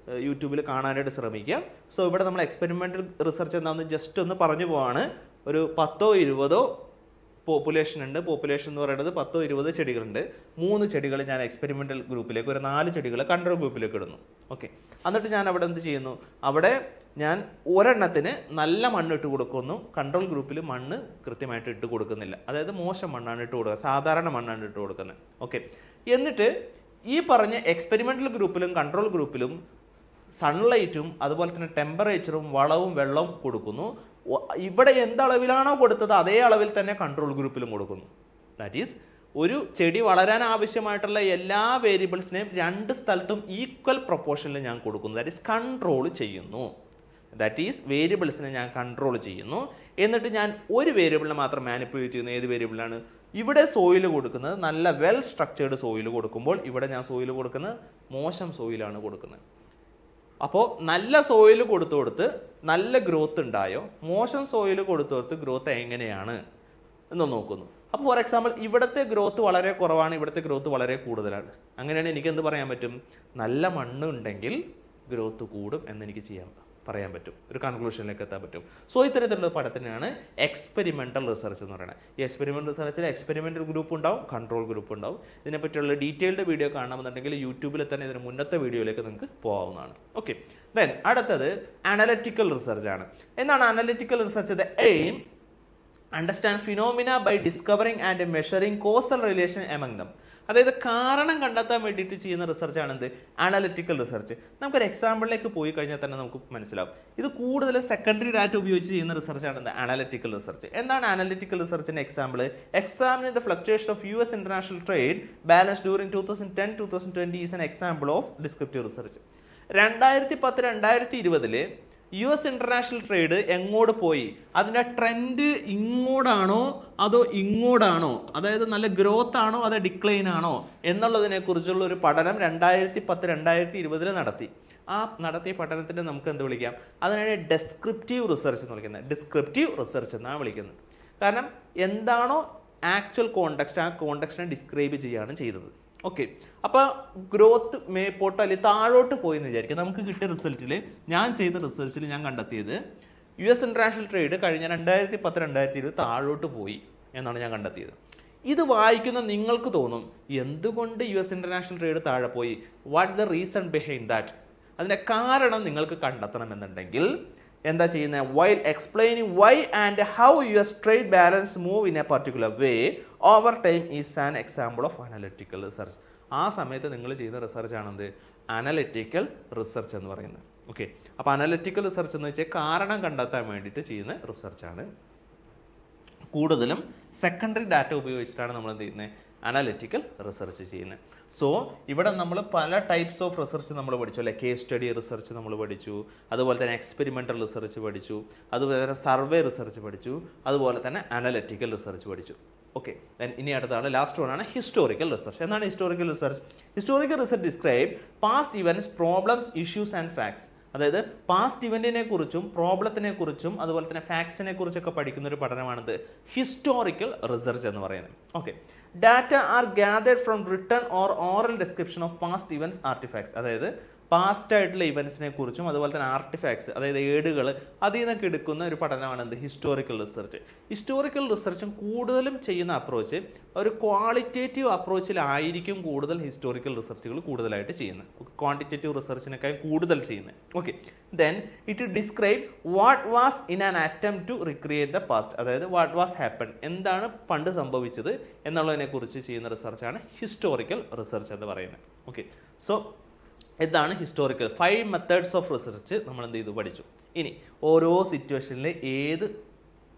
യൂട്യൂബിൽ കാണാനായിട്ട് ശ്രമിക്കുക. സോ ഇവിടെ നമ്മൾ എക്സ്പെരിമെന്റൽ റിസർച്ച് എന്താണെന്ന് ജസ്റ്റ് ഒന്ന് പറഞ്ഞു പോവാണ്. ഒരു 10ഓ 20ഓ പോപ്പുലേഷൻ ഉണ്ട്. പോപ്പുലേഷൻ എന്ന് പറയുന്നത് 10ഓ 20 ചെടികളുണ്ട്. 3 ചെടികൾ ഞാൻ എക്സ്പെരിമെന്റൽ ഗ്രൂപ്പിലേക്ക്, ഒരു 4 ചെടികൾ കൺട്രോൾ ഗ്രൂപ്പിലേക്ക് ഇടുന്നു. ഓക്കെ, എന്നിട്ട് ഞാൻ അവിടെ എന്ത് ചെയ്യുന്നു? അവിടെ ഞാൻ ഒരെണ്ണത്തിന് നല്ല മണ്ണ് ഇട്ട് കൊടുക്കുന്നു. കൺട്രോൾ ഗ്രൂപ്പിൽ മണ്ണ് കൃത്യമായിട്ട് ഇട്ട് കൊടുക്കുന്നില്ല, അതായത് മോശം മണ്ണാണ് ഇട്ട് കൊടുക്കുക, സാധാരണ മണ്ണാണ് ഇട്ട് കൊടുക്കുന്നത്. ഓക്കെ, എന്നിട്ട് ഈ പറഞ്ഞ എക്സ്പെരിമെന്റൽ ഗ്രൂപ്പിലും കൺട്രോൾ ഗ്രൂപ്പിലും സൺലൈറ്റും അതുപോലെ തന്നെ ടെമ്പറേച്ചറും വളവും വെള്ളവും കൊടുക്കുന്നു. ഇവിടെ എന്തളവിലാണോ കൊടുത്തത് അതേ അളവിൽ തന്നെ കൺട്രോൾ ഗ്രൂപ്പിലും കൊടുക്കുന്നു. ദാറ്റ് ഈസ് ഒരു ചെടി വളരാൻ ആവശ്യമായിട്ടുള്ള എല്ലാ വേരിയബിൾസിനെയും 2 സ്ഥലത്തും ഈക്വൽ പ്രൊപ്പോർഷനിൽ ഞാൻ കൊടുക്കുന്നു. ദാറ്റ് ഈസ് കൺട്രോൾ ചെയ്യുന്നു. ദാറ്റ് ഈസ് വേരിയബിൾസിനെ ഞാൻ കൺട്രോൾ ചെയ്യുന്നു. എന്നിട്ട് ഞാൻ ഒരു വേരിയബിളിനെ മാത്രം മാനിപ്പുലേറ്റ് ചെയ്യുന്നു. ഏത് വേരിയബിളാണ്? ഇവിടെ സോയിൽ കൊടുക്കുന്നത് നല്ല വെൽ സ്ട്രക്ചേർഡ് സോയിൽ കൊടുക്കുമ്പോൾ ഇവിടെ ഞാൻ സോയിൽ കൊടുക്കുന്നത് മോശം സോയിലാണ് കൊടുക്കുന്നത്. അപ്പോൾ നല്ല സോയിൽ കൊടുത്ത് നല്ല ഗ്രോത്ത് ഉണ്ടായോ, മോശം സോയിൽ കൊടുത്ത് ഗ്രോത്ത് എങ്ങനെയാണ് എന്ന് നോക്കുന്നു. അപ്പോൾ ഫോർ എക്സാമ്പിൾ ഇവിടുത്തെ ഗ്രോത്ത് വളരെ കുറവാണ്, ഇവിടുത്തെ ഗ്രോത്ത് വളരെ കൂടുതലാണ്. അങ്ങനെയാണ് എനിക്ക് എന്ത് പറയാൻ പറ്റും? നല്ല മണ്ണ് ഉണ്ടെങ്കിൽ ഗ്രോത്ത് കൂടും എന്നെനിക്ക് പറയാൻ പറ്റും, ഒരു കൺക്ലൂഷനിലേക്ക് എത്താൻ പറ്റും. സോ ഇത്തരത്തിലുള്ള പഠനത്തിനാണ് എക്സ്പെരിമെന്റൽ റിസർച്ച് എന്ന് പറയുന്നത്. ഈ എക്സ്പെരിമെന്റൽ റിസർച്ചിൽ എക്സ്പെരിമെന്റൽ ഗ്രൂപ്പ് ഉണ്ടാവും, കൺട്രോൾ ഗ്രൂപ്പ് ഉണ്ടാവും. ഇതിനെപ്പറ്റിയുള്ള ഡീറ്റെയിൽഡ് വീഡിയോ കാണണമെന്നുണ്ടെങ്കിൽ യൂട്യൂബിൽ തന്നെ ഇതിന് മുന്നത്തെ വീഡിയോയിലേക്ക് നിങ്ങൾക്ക് പോകാവുന്നതാണ്. ഓക്കെ, ദെൻ അടുത്തത് അനലിറ്റിക്കൽ റിസർച്ച് ആണ്. എന്താണ് analytical research? The aim understand phenomena by discovering and measuring causal relation among them. അതായത് കാരണം കണ്ടെത്താൻ വേണ്ടിയിട്ട് ചെയ്യുന്ന റിസർച്ച് ആണ് എന്ത്? Analytical research. നമുക്കൊരു എക്സാമ്പിളിലേക്ക് പോയി കഴിഞ്ഞാൽ തന്നെ നമുക്ക് മനസ്സിലാവും. ഇത് കൂടുതൽ സെക്കൻഡറി ഡാറ്റ ഉപയോഗിച്ച് ചെയ്യുന്ന റിസർച്ച് ആണ് എന്ത്? Analytical research. എന്താണ് അനലിറ്റിക്കൽ റിസർച്ചിന്റെ example? Examine the fluctuation of US international trade balance during 2010-2020 is an example of descriptive research. 2010-2020 US international trade എങ്ങോട്ട് പോയി, അതിന്റെ ട്രെൻഡ് ഇങ്ങോട്ടാണോ അതോ ഇങ്ങോട്ടാണോ, അതായത് നല്ല ഗ്രോത്ത് ആണോ അതോ ഡിക്ലൈൻ ആണോ എന്നുള്ളതിനെ കുറിച്ചുള്ള ഒരു പഠനം 2010-2020 നടത്തി. ആ നടത്തിയ പഠനത്തിന് നമുക്ക് എന്ത് വിളിക്കാം? അതിനാണ് ഡെസ്ക്രിപ്റ്റീവ് റിസർച്ച് എന്ന് വിളിക്കുന്നത്. ഡിസ്ക്രിപ്റ്റീവ് റിസർച്ച് എന്നാണ് വിളിക്കുന്നത്. കാരണം എന്താണോ ആക്ച്വൽ കോണ്ടെക്സ്റ്റ്, ആ കോണ്ടെക്സ്റ്റിനെ ഡിസ്ക്രൈബ് ചെയ്യുകയാണ് ചെയ്തത്. ഓക്കെ, അപ്പൊ ഗ്രോത്ത് മേപ്പോട്ടോ അല്ലെങ്കിൽ താഴോട്ട് പോയി എന്ന് വിചാരിക്കും. നമുക്ക് കിട്ടിയ റിസൾട്ടിൽ, ഞാൻ ചെയ്ത റിസർച്ചിൽ ഞാൻ കണ്ടെത്തിയത് US ഇന്റർനാഷണൽ ട്രേഡ് കഴിഞ്ഞ 2010-2020 താഴോട്ട് പോയി എന്നാണ് ഞാൻ കണ്ടെത്തിയത്. ഇത് വായിക്കുന്ന നിങ്ങൾക്ക് തോന്നും എന്തുകൊണ്ട് US ഇന്റർനാഷണൽ ട്രേഡ് താഴെ പോയി, what's the reason behind that? അതിന്റെ കാരണം നിങ്ങൾക്ക് കണ്ടെത്തണമെന്നുണ്ടെങ്കിൽ എന്താ ചെയ്യുന്നത്? While explaining why and how US trade balance move in a particular way over time is an example of analytical research. ആ സമയത്ത് നിങ്ങൾ ചെയ്യുന്ന റിസർച്ച് ആണെന്ത്? അനലിറ്റിക്കൽ റിസർച്ച് എന്ന് പറയുന്നത്. ഓക്കെ, അപ്പൊ അനലിറ്റിക്കൽ റിസർച്ച് എന്ന് വെച്ചാൽ കാരണം കണ്ടെത്താൻ വേണ്ടിയിട്ട് ചെയ്യുന്ന റിസർച്ചാണ്. കൂടുതലും സെക്കൻഡറി ഡാറ്റ ഉപയോഗിച്ചിട്ടാണ് നമ്മൾ എന്ത് ചെയ്യുന്നത്? അനലിറ്റിക്കൽ റിസർച്ച് ചെയ്യുന്നത്. സോ ഇവിടെ നമ്മൾ പല ടൈപ്സ് ഓഫ് റിസർച്ച് നമ്മൾ പഠിച്ചു അല്ലെ. കേസ് സ്റ്റഡി റിസർച്ച് നമ്മൾ പഠിച്ചു, അതുപോലെ തന്നെ എക്സ്പെരിമെന്റൽ റിസർച്ച് പഠിച്ചു, അതുപോലെ തന്നെ സർവേ റിസർച്ച് പഠിച്ചു, അതുപോലെ തന്നെ അനലിറ്റിക്കൽ റിസർച്ച് പഠിച്ചു. ഓക്കെ, ഇനി അടുത്താണ് ലാസ്റ്റ് വൺ ആണ് ഹിസ്റ്റോറിക്കൽ റിസർച്ച്. എന്താണ് historical research? Historical research describe past events, problems, issues and facts. അതായത് പാസ്റ്റ് ഇവന്റിനെ കുറിച്ചും പ്രോബ്ലത്തിനെ കുറിച്ചും അതുപോലെ തന്നെ ഫാക്ട്സിനെ കുറിച്ചൊക്കെ പഠിക്കുന്ന ഒരു പഠനമാണിത് ഹിസ്റ്റോറിക്കൽ റിസർച്ച് എന്ന് പറയുന്നത്. Okay, data R gathered from written or oral description of past events, artefacts. അതായത് പാസ്റ്റ് ആയിട്ടുള്ള ഇവന്റ്സിനെ കുറിച്ചും അതുപോലെ തന്നെ ആർട്ടിഫാക്ട്സ്, അതായത് ഏടുകൾ, അതിൽ നിന്നൊക്കെ എടുക്കുന്ന ഒരു പഠനമാണ് എന്ത്? Historical research. ഹിസ്റ്റോറിക്കൽ റിസർച്ചും കൂടുതലും ചെയ്യുന്ന അപ്രോച്ച് ഒരു ക്വാളിറ്റേറ്റീവ് അപ്രോച്ചിലായിരിക്കും കൂടുതൽ ഹിസ്റ്റോറിക്കൽ റിസർച്ചുകൾ കൂടുതലായിട്ട് ചെയ്യുന്നത്. ക്വാണ്ടിറ്റേറ്റീവ് റിസർച്ചിനൊക്കെ കൂടുതൽ ചെയ്യുന്നത്. Okay, then it describe what was in an attempt to recreate the past. അതായത് വാട്ട് വാസ് ഹാപ്പൺ, എന്താണ് പണ്ട് സംഭവിച്ചത് എന്നുള്ളതിനെ കുറിച്ച് ചെയ്യുന്ന റിസർച്ചാണ് ഹിസ്റ്റോറിക്കൽ റിസർച്ച് എന്ന് പറയുന്നത്. ഓക്കെ, സോ ഇതാണ് ഹിസ്റ്റോറിക്കൽ 5 മെത്തേഡ്സ് ഓഫ് റിസർച്ച് നമ്മൾ എന്ത് ചെയ്തു പഠിച്ചു. ഇനി ഓരോ സിറ്റുവേഷനിൽ ഏത്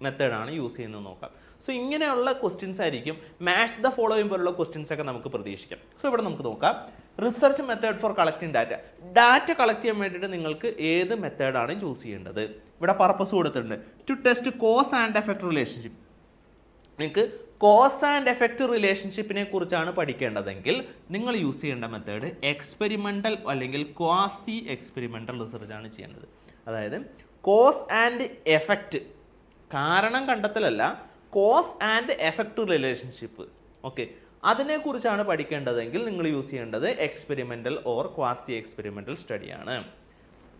മെത്തേഡാണ് യൂസ് ചെയ്യുന്നത് നോക്കാം. സോ ഇങ്ങനെയുള്ള ക്വസ്റ്റ്യൻസ് ആയിരിക്കും മാച്ച് ദ ഫോളോയിങ് പോലുള്ള ക്വസ്റ്റ്യൻസ് ഒക്കെ നമുക്ക് പ്രതീക്ഷിക്കാം. സോ ഇവിടെ നമുക്ക് നോക്കാം. Research method for collecting data. Data collect ചെയ്യാൻ വേണ്ടിയിട്ട് നിങ്ങൾക്ക് ഏത് മെത്തേഡാണ് ചൂസ് ചെയ്യേണ്ടത്? ഇവിടെ പർപ്പസ് കൊടുത്തിട്ടുണ്ട്. To test cause and effect relationship. നിങ്ങൾക്ക് കോസ് ആൻഡ് എഫക്ട് റിലേഷൻഷിപ്പിനെ കുറിച്ചാണ് പഠിക്കേണ്ടതെങ്കിൽ നിങ്ങൾ യൂസ് ചെയ്യേണ്ട മെത്തേഡ് എക്സ്പെരിമെന്റൽ അല്ലെങ്കിൽ ക്വാസി എക്സ്പെരിമെന്റൽ റിസർച്ച് ആണ് ചെയ്യേണ്ടത്. അതായത് കോസ് ആൻഡ് എഫക്ട്, കാരണം കണ്ടെത്തലല്ല, cause and effect relationship. Okay, അതിനെക്കുറിച്ചാണ് പഠിക്കേണ്ടതെങ്കിൽ നിങ്ങൾ യൂസ് ചെയ്യേണ്ടത് എക്സ്പെരിമെന്റൽ ഓർ ക്വാസി എക്സ്പെരിമെന്റൽ സ്റ്റഡിയാണ്.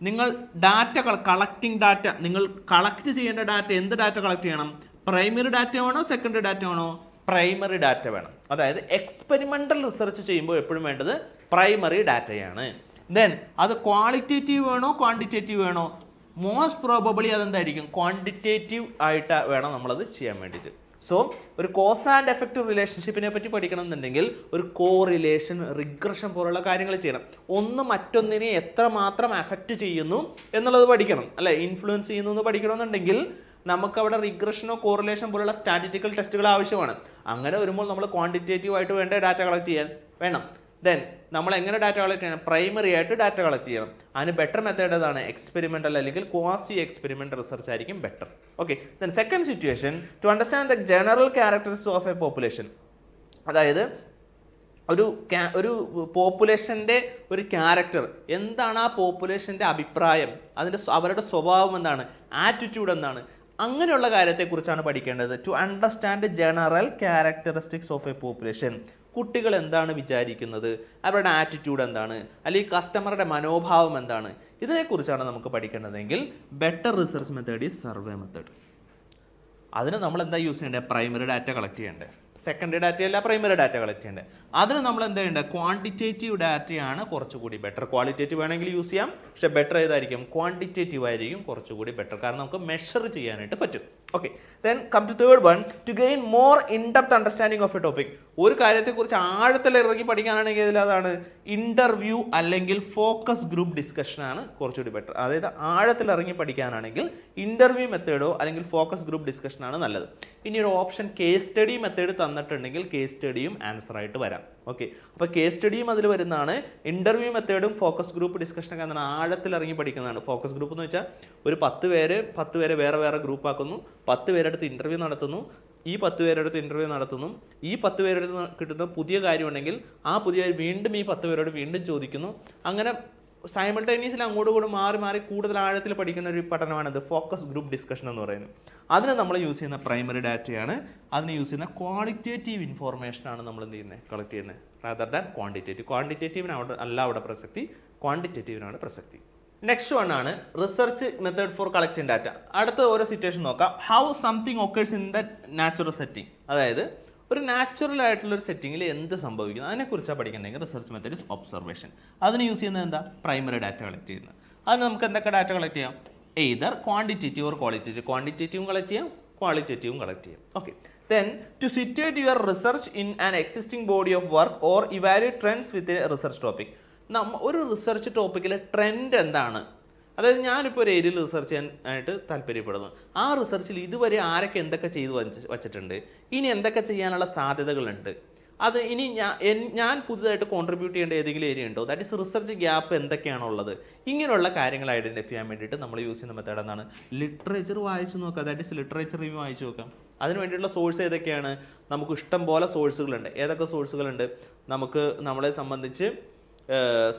നിങ്ങൾ ഡാറ്റ കളക്ടിങ് ഡാറ്റ, നിങ്ങൾ കളക്ട് ചെയ്യേണ്ട ഡാറ്റ, എന്ത് ഡാറ്റ കളക്ട് ചെയ്യണം? പ്രൈമറി ഡാറ്റ വേണോ സെക്കൻഡറി ഡാറ്റ വേണോ? പ്രൈമറി ഡാറ്റ വേണം. അതായത് എക്സ്പെരിമെന്റൽ റിസർച്ച് ചെയ്യുമ്പോൾ എപ്പോഴും വേണ്ടത് പ്രൈമറി ഡാറ്റയാണ്. ദെൻ അത് ക്വാളിറ്റേറ്റീവ് വേണോ ക്വാണ്ടിറ്റേറ്റീവ് വേണോ? Most probably അതെന്തായിരിക്കും? ക്വാണ്ടിറ്റേറ്റീവ് ആയിട്ട് വേണം നമ്മളത് ചെയ്യാൻ വേണ്ടിയിട്ട്. സോ ഒരു കോസ് ആൻഡ് എഫക്റ്റ് റിലേഷൻഷിപ്പിനെ പറ്റി പഠിക്കണം എന്നുണ്ടെങ്കിൽ ഒരു കോറിലേഷൻ, റിഗ്രഷൻ പോലുള്ള കാര്യങ്ങൾ ചെയ്യണം. ഒന്ന് മറ്റൊന്നിനെ എത്രമാത്രം എഫക്റ്റ് ചെയ്യുന്നു എന്നുള്ളത് പഠിക്കണം അല്ലെ, ഇൻഫ്ലുവൻസ് ചെയ്യുന്നു എന്ന് പഠിക്കണമെന്നുണ്ടെങ്കിൽ നമുക്ക് അവിടെ റിഗ്രഷനോ കോറിലേഷൻ പോലുള്ള സ്റ്റാറ്റിസ്റ്റിക്കൽ ടെസ്റ്റുകൾ ആവശ്യമാണ്. അങ്ങനെ വരുമ്പോൾ നമ്മൾ ക്വാണ്ടിറ്റേറ്റീവ് ആയിട്ട് വേണ്ട ഡാറ്റ കളക്ട് ചെയ്യാൻ വേണം. ദെൻ നമ്മൾ എങ്ങനെ ഡാറ്റ കളക്ട് ചെയ്യണം? പ്രൈമറി ആയിട്ട് ഡാറ്റ കളക്ട് ചെയ്യണം. അതിന് ബെറ്റർ മെത്തേഡ് ഏതാണ്? എക്സ്പെരിമെന്റൽ അല്ലെങ്കിൽ ക്വാസി എക്സ്പെരിമെന്റൽ റിസർച്ച് ആയിരിക്കും better. Okay, then second situation, to understand the general characteristics of a population. അതായത് ഒരു പോപ്പുലേഷന്റെ ഒരു ക്യാരക്ടർ എന്താണ്, ആ പോപ്പുലേഷന്റെ അഭിപ്രായം, അവരുടെ സ്വഭാവം എന്താണ്, ആറ്റിറ്റ്യൂഡ് എന്താണ്, അങ്ങനെയുള്ള കാര്യത്തെക്കുറിച്ചാണ് പഠിക്കേണ്ടത്. To understand general characteristics of a population. കുട്ടികൾ എന്താണ് വിചാരിക്കുന്നത്, അവരുടെ ആറ്റിറ്റ്യൂഡ് എന്താണ്, അല്ലെങ്കിൽ കസ്റ്റമറുടെ മനോഭാവം എന്താണ്, ഇതിനെക്കുറിച്ചാണ് നമുക്ക് പഠിക്കേണ്ടതെങ്കിൽ better research method is survey method. അതിന് നമ്മൾ എന്താ യൂസ് ചെയ്യേണ്ടത്? പ്രൈമറി ഡാറ്റ കളക്ട് ചെയ്യേണ്ടത്. സെക്കൻഡറി ഡാറ്റ അല്ല, പ്രൈമറി ഡാറ്റ കളക്ട് ചെയ്യേണ്ടത്. അതിന് നമ്മൾ എന്താ ചെയ്യേണ്ടത്? ക്വാണ്ടിറ്റേറ്റീവ് ഡാറ്റയാണ് കുറച്ചുകൂടി ബെറ്റർ. ക്വാളിറ്റേറ്റീവ് വേണമെങ്കിൽ യൂസ് ചെയ്യാം, പക്ഷെ ബെറ്റർ ഏതായിരിക്കും? ക്വാണ്ടിറ്റേറ്റീവ് ആയിരിക്കും കുറച്ചുകൂടി ബെറ്റർ. കാരണം നമുക്ക് മെഷർ ചെയ്യാനായിട്ട് പറ്റും. Okay, then come to third one, to gain more in-depth understanding of a topic. ഒരു കാര്യത്തെക്കുറിച്ച് ആഴത്തിൽ ഇറങ്ങി പഠിക്കാനാണെങ്കിൽ അതാണ് ഇന്റർവ്യൂ അല്ലെങ്കിൽ ഫോക്കസ് ഗ്രൂപ്പ് ഡിസ്കഷൻ ആണ് കുറച്ചുകൂടി ബെറ്റർ. അതായത് ആഴത്തിൽ ഇറങ്ങി പഠിക്കാനാണെങ്കിൽ ഇന്റർവ്യൂ മെത്തേഡോ അല്ലെങ്കിൽ ഫോക്കസ് ഗ്രൂപ്പ് ഡിസ്കഷൻ ആണ് നല്ലത്. ഇനി ഒരു ഓപ്ഷൻ കേസ് സ്റ്റഡി മെത്തേഡ് തന്നിട്ടുണ്ടെങ്കിൽ കേസ് സ്റ്റഡിയും ആൻസർ ആയിട്ട് വരാം. ഓക്കെ, അപ്പോൾ കേസ് സ്റ്റഡിയും അതിൽ വരുന്നതാണ്. ഇന്റർവ്യൂ മെത്തേഡും ഫോക്കസ് ഗ്രൂപ്പ് ഡിസ്കഷനൊക്കെ എന്താണ് ആഴത്തിൽ ഇറങ്ങി പഠിക്കുന്നതാണ്. ഫോക്കസ് ഗ്രൂപ്പ് എന്ന് വെച്ചാൽ ഒരു 10 പേരെ വേറെ വേറെ ഗ്രൂപ്പ് ആക്കുന്നു, 10 പേരെടുത്ത് ഇന്റർവ്യൂ നടത്തുന്നു, ഈ 10 പേരെടുത്ത് ഇന്റർവ്യൂ നടത്തുന്നു, ഈ 10 പേരെടുത്ത് കിട്ടുന്ന പുതിയ കാര്യമുണ്ടെങ്കിൽ ആ പുതിയ വീണ്ടും ഈ 10 പേരോട് വീണ്ടും ചോദിക്കുന്നു. അങ്ങനെ സൈമൾട്ടേനിയസ്ലി അങ്ങോട്ടും മാറി മാറി കൂടുതൽ ആഴത്തിൽ പഠിക്കുന്ന ഒരു പഠനമാണിത് ഫോക്കസ് ഗ്രൂപ്പ് ഡിസ്കഷൻ എന്ന് പറയുന്നത്. അതിന് നമ്മൾ യൂസ് ചെയ്യുന്ന പ്രൈമറി ഡാറ്റയാണ്. അതിന് യൂസ് ചെയ്യുന്ന ക്വാളിറ്റേറ്റീവ് ഇൻഫോർമേഷൻ ആണ് നമ്മൾ എന്ത് ചെയ്യുന്നത്, കളക്ട് ചെയ്യുന്നത്, റാദർ ദാൻ ക്വാണ്ടിറ്റേറ്റീവ്. ക്വാണ്ടിറ്റേറ്റീവിന് അവിടെ പ്രസക്തി, ക്വാണ്ടിറ്റേറ്റീവിനാണ് പ്രസക്തി. നെക്സ്റ്റ് വൺ ആണ് research method for collecting data. അടുത്ത ഓരോ സിറ്റുവേഷൻ നോക്കാം. How something occurs in the natural setting. അതായത് ഒരു നാച്ചുറൽ ആയിട്ടുള്ള ഒരു സെറ്റിംഗിൽ എന്ത് സംഭവിക്കുന്നു അതിനെക്കുറിച്ചാണ് പഠിക്കണമെങ്കിൽ റിസർച്ച് മെത്തേഡ് ഇസ് ഒബ്സർവേഷൻ. അതിന് യൂസ് ചെയ്യുന്നത് എന്താ, പ്രൈമറി ഡാറ്റ കളക്ട് ചെയ്യുന്നത്. അത് നമുക്ക് എന്തൊക്കെ ഡാറ്റ കളക്ട് ചെയ്യാം, എയ്തർ ക്വാണ്ടിറ്റേറ്റീവ് ഓർ ക്വാളിറ്റേറ്റീവ്. ക്വാണ്ടിറ്റേറ്റീവും കളക്ട് ചെയ്യാം, ക്വാളിറ്റേറ്റീവും കളക്ട് ചെയ്യാം. Okay, then to situate your research in an existing body of work or evaluate trends with a research topic. ഒരു റിസർച്ച് ടോപ്പിക്കിലെ ട്രെൻഡ് എന്താണ്, അതായത് ഞാനിപ്പോൾ ഒരു ഏരിയയിൽ റിസർച്ച് ചെയ്യാൻ ആയിട്ട് താല്പര്യപ്പെടുന്നു. ആ റിസർച്ചിൽ ഇതുവരെ ആരൊക്കെ എന്തൊക്കെ ചെയ്തു വച്ചിട്ടുണ്ട്, ഇനി എന്തൊക്കെ ചെയ്യാനുള്ള സാധ്യതകളുണ്ട്, അത് ഇനി ഞാൻ പുതുതായിട്ട് കോൺട്രിബ്യൂട്ട് ചെയ്യേണ്ട ഏതെങ്കിലും ഏരിയ ഉണ്ടോ, ദാറ്റ് ഇസ് റിസർച്ച് ഗ്യാപ്പ് എന്തൊക്കെയാണുള്ളത്, ഇങ്ങനെയുള്ള കാര്യങ്ങൾ ഐഡന്റിഫൈ ചെയ്യാൻ വേണ്ടിയിട്ട് നമ്മൾ യൂസ് ചെയ്യുന്ന മെത്തേഡ് എന്താണ്, ലിറ്ററേച്ചർ വായിച്ചു നോക്കുക. ദാറ്റ് ഇസ് ലിറ്ററേച്ചർ റിവ്യൂ വായിച്ചു നോക്കാം. അതിന് വേണ്ടിയിട്ടുള്ള സോഴ്സ് ഏതൊക്കെയാണ്, നമുക്ക് ഇഷ്ടം പോലെ സോഴ്സുകളുണ്ട്. ഏതൊക്കെ സോഴ്സുകളുണ്ട്, നമുക്ക് നമ്മളെ സംബന്ധിച്ച്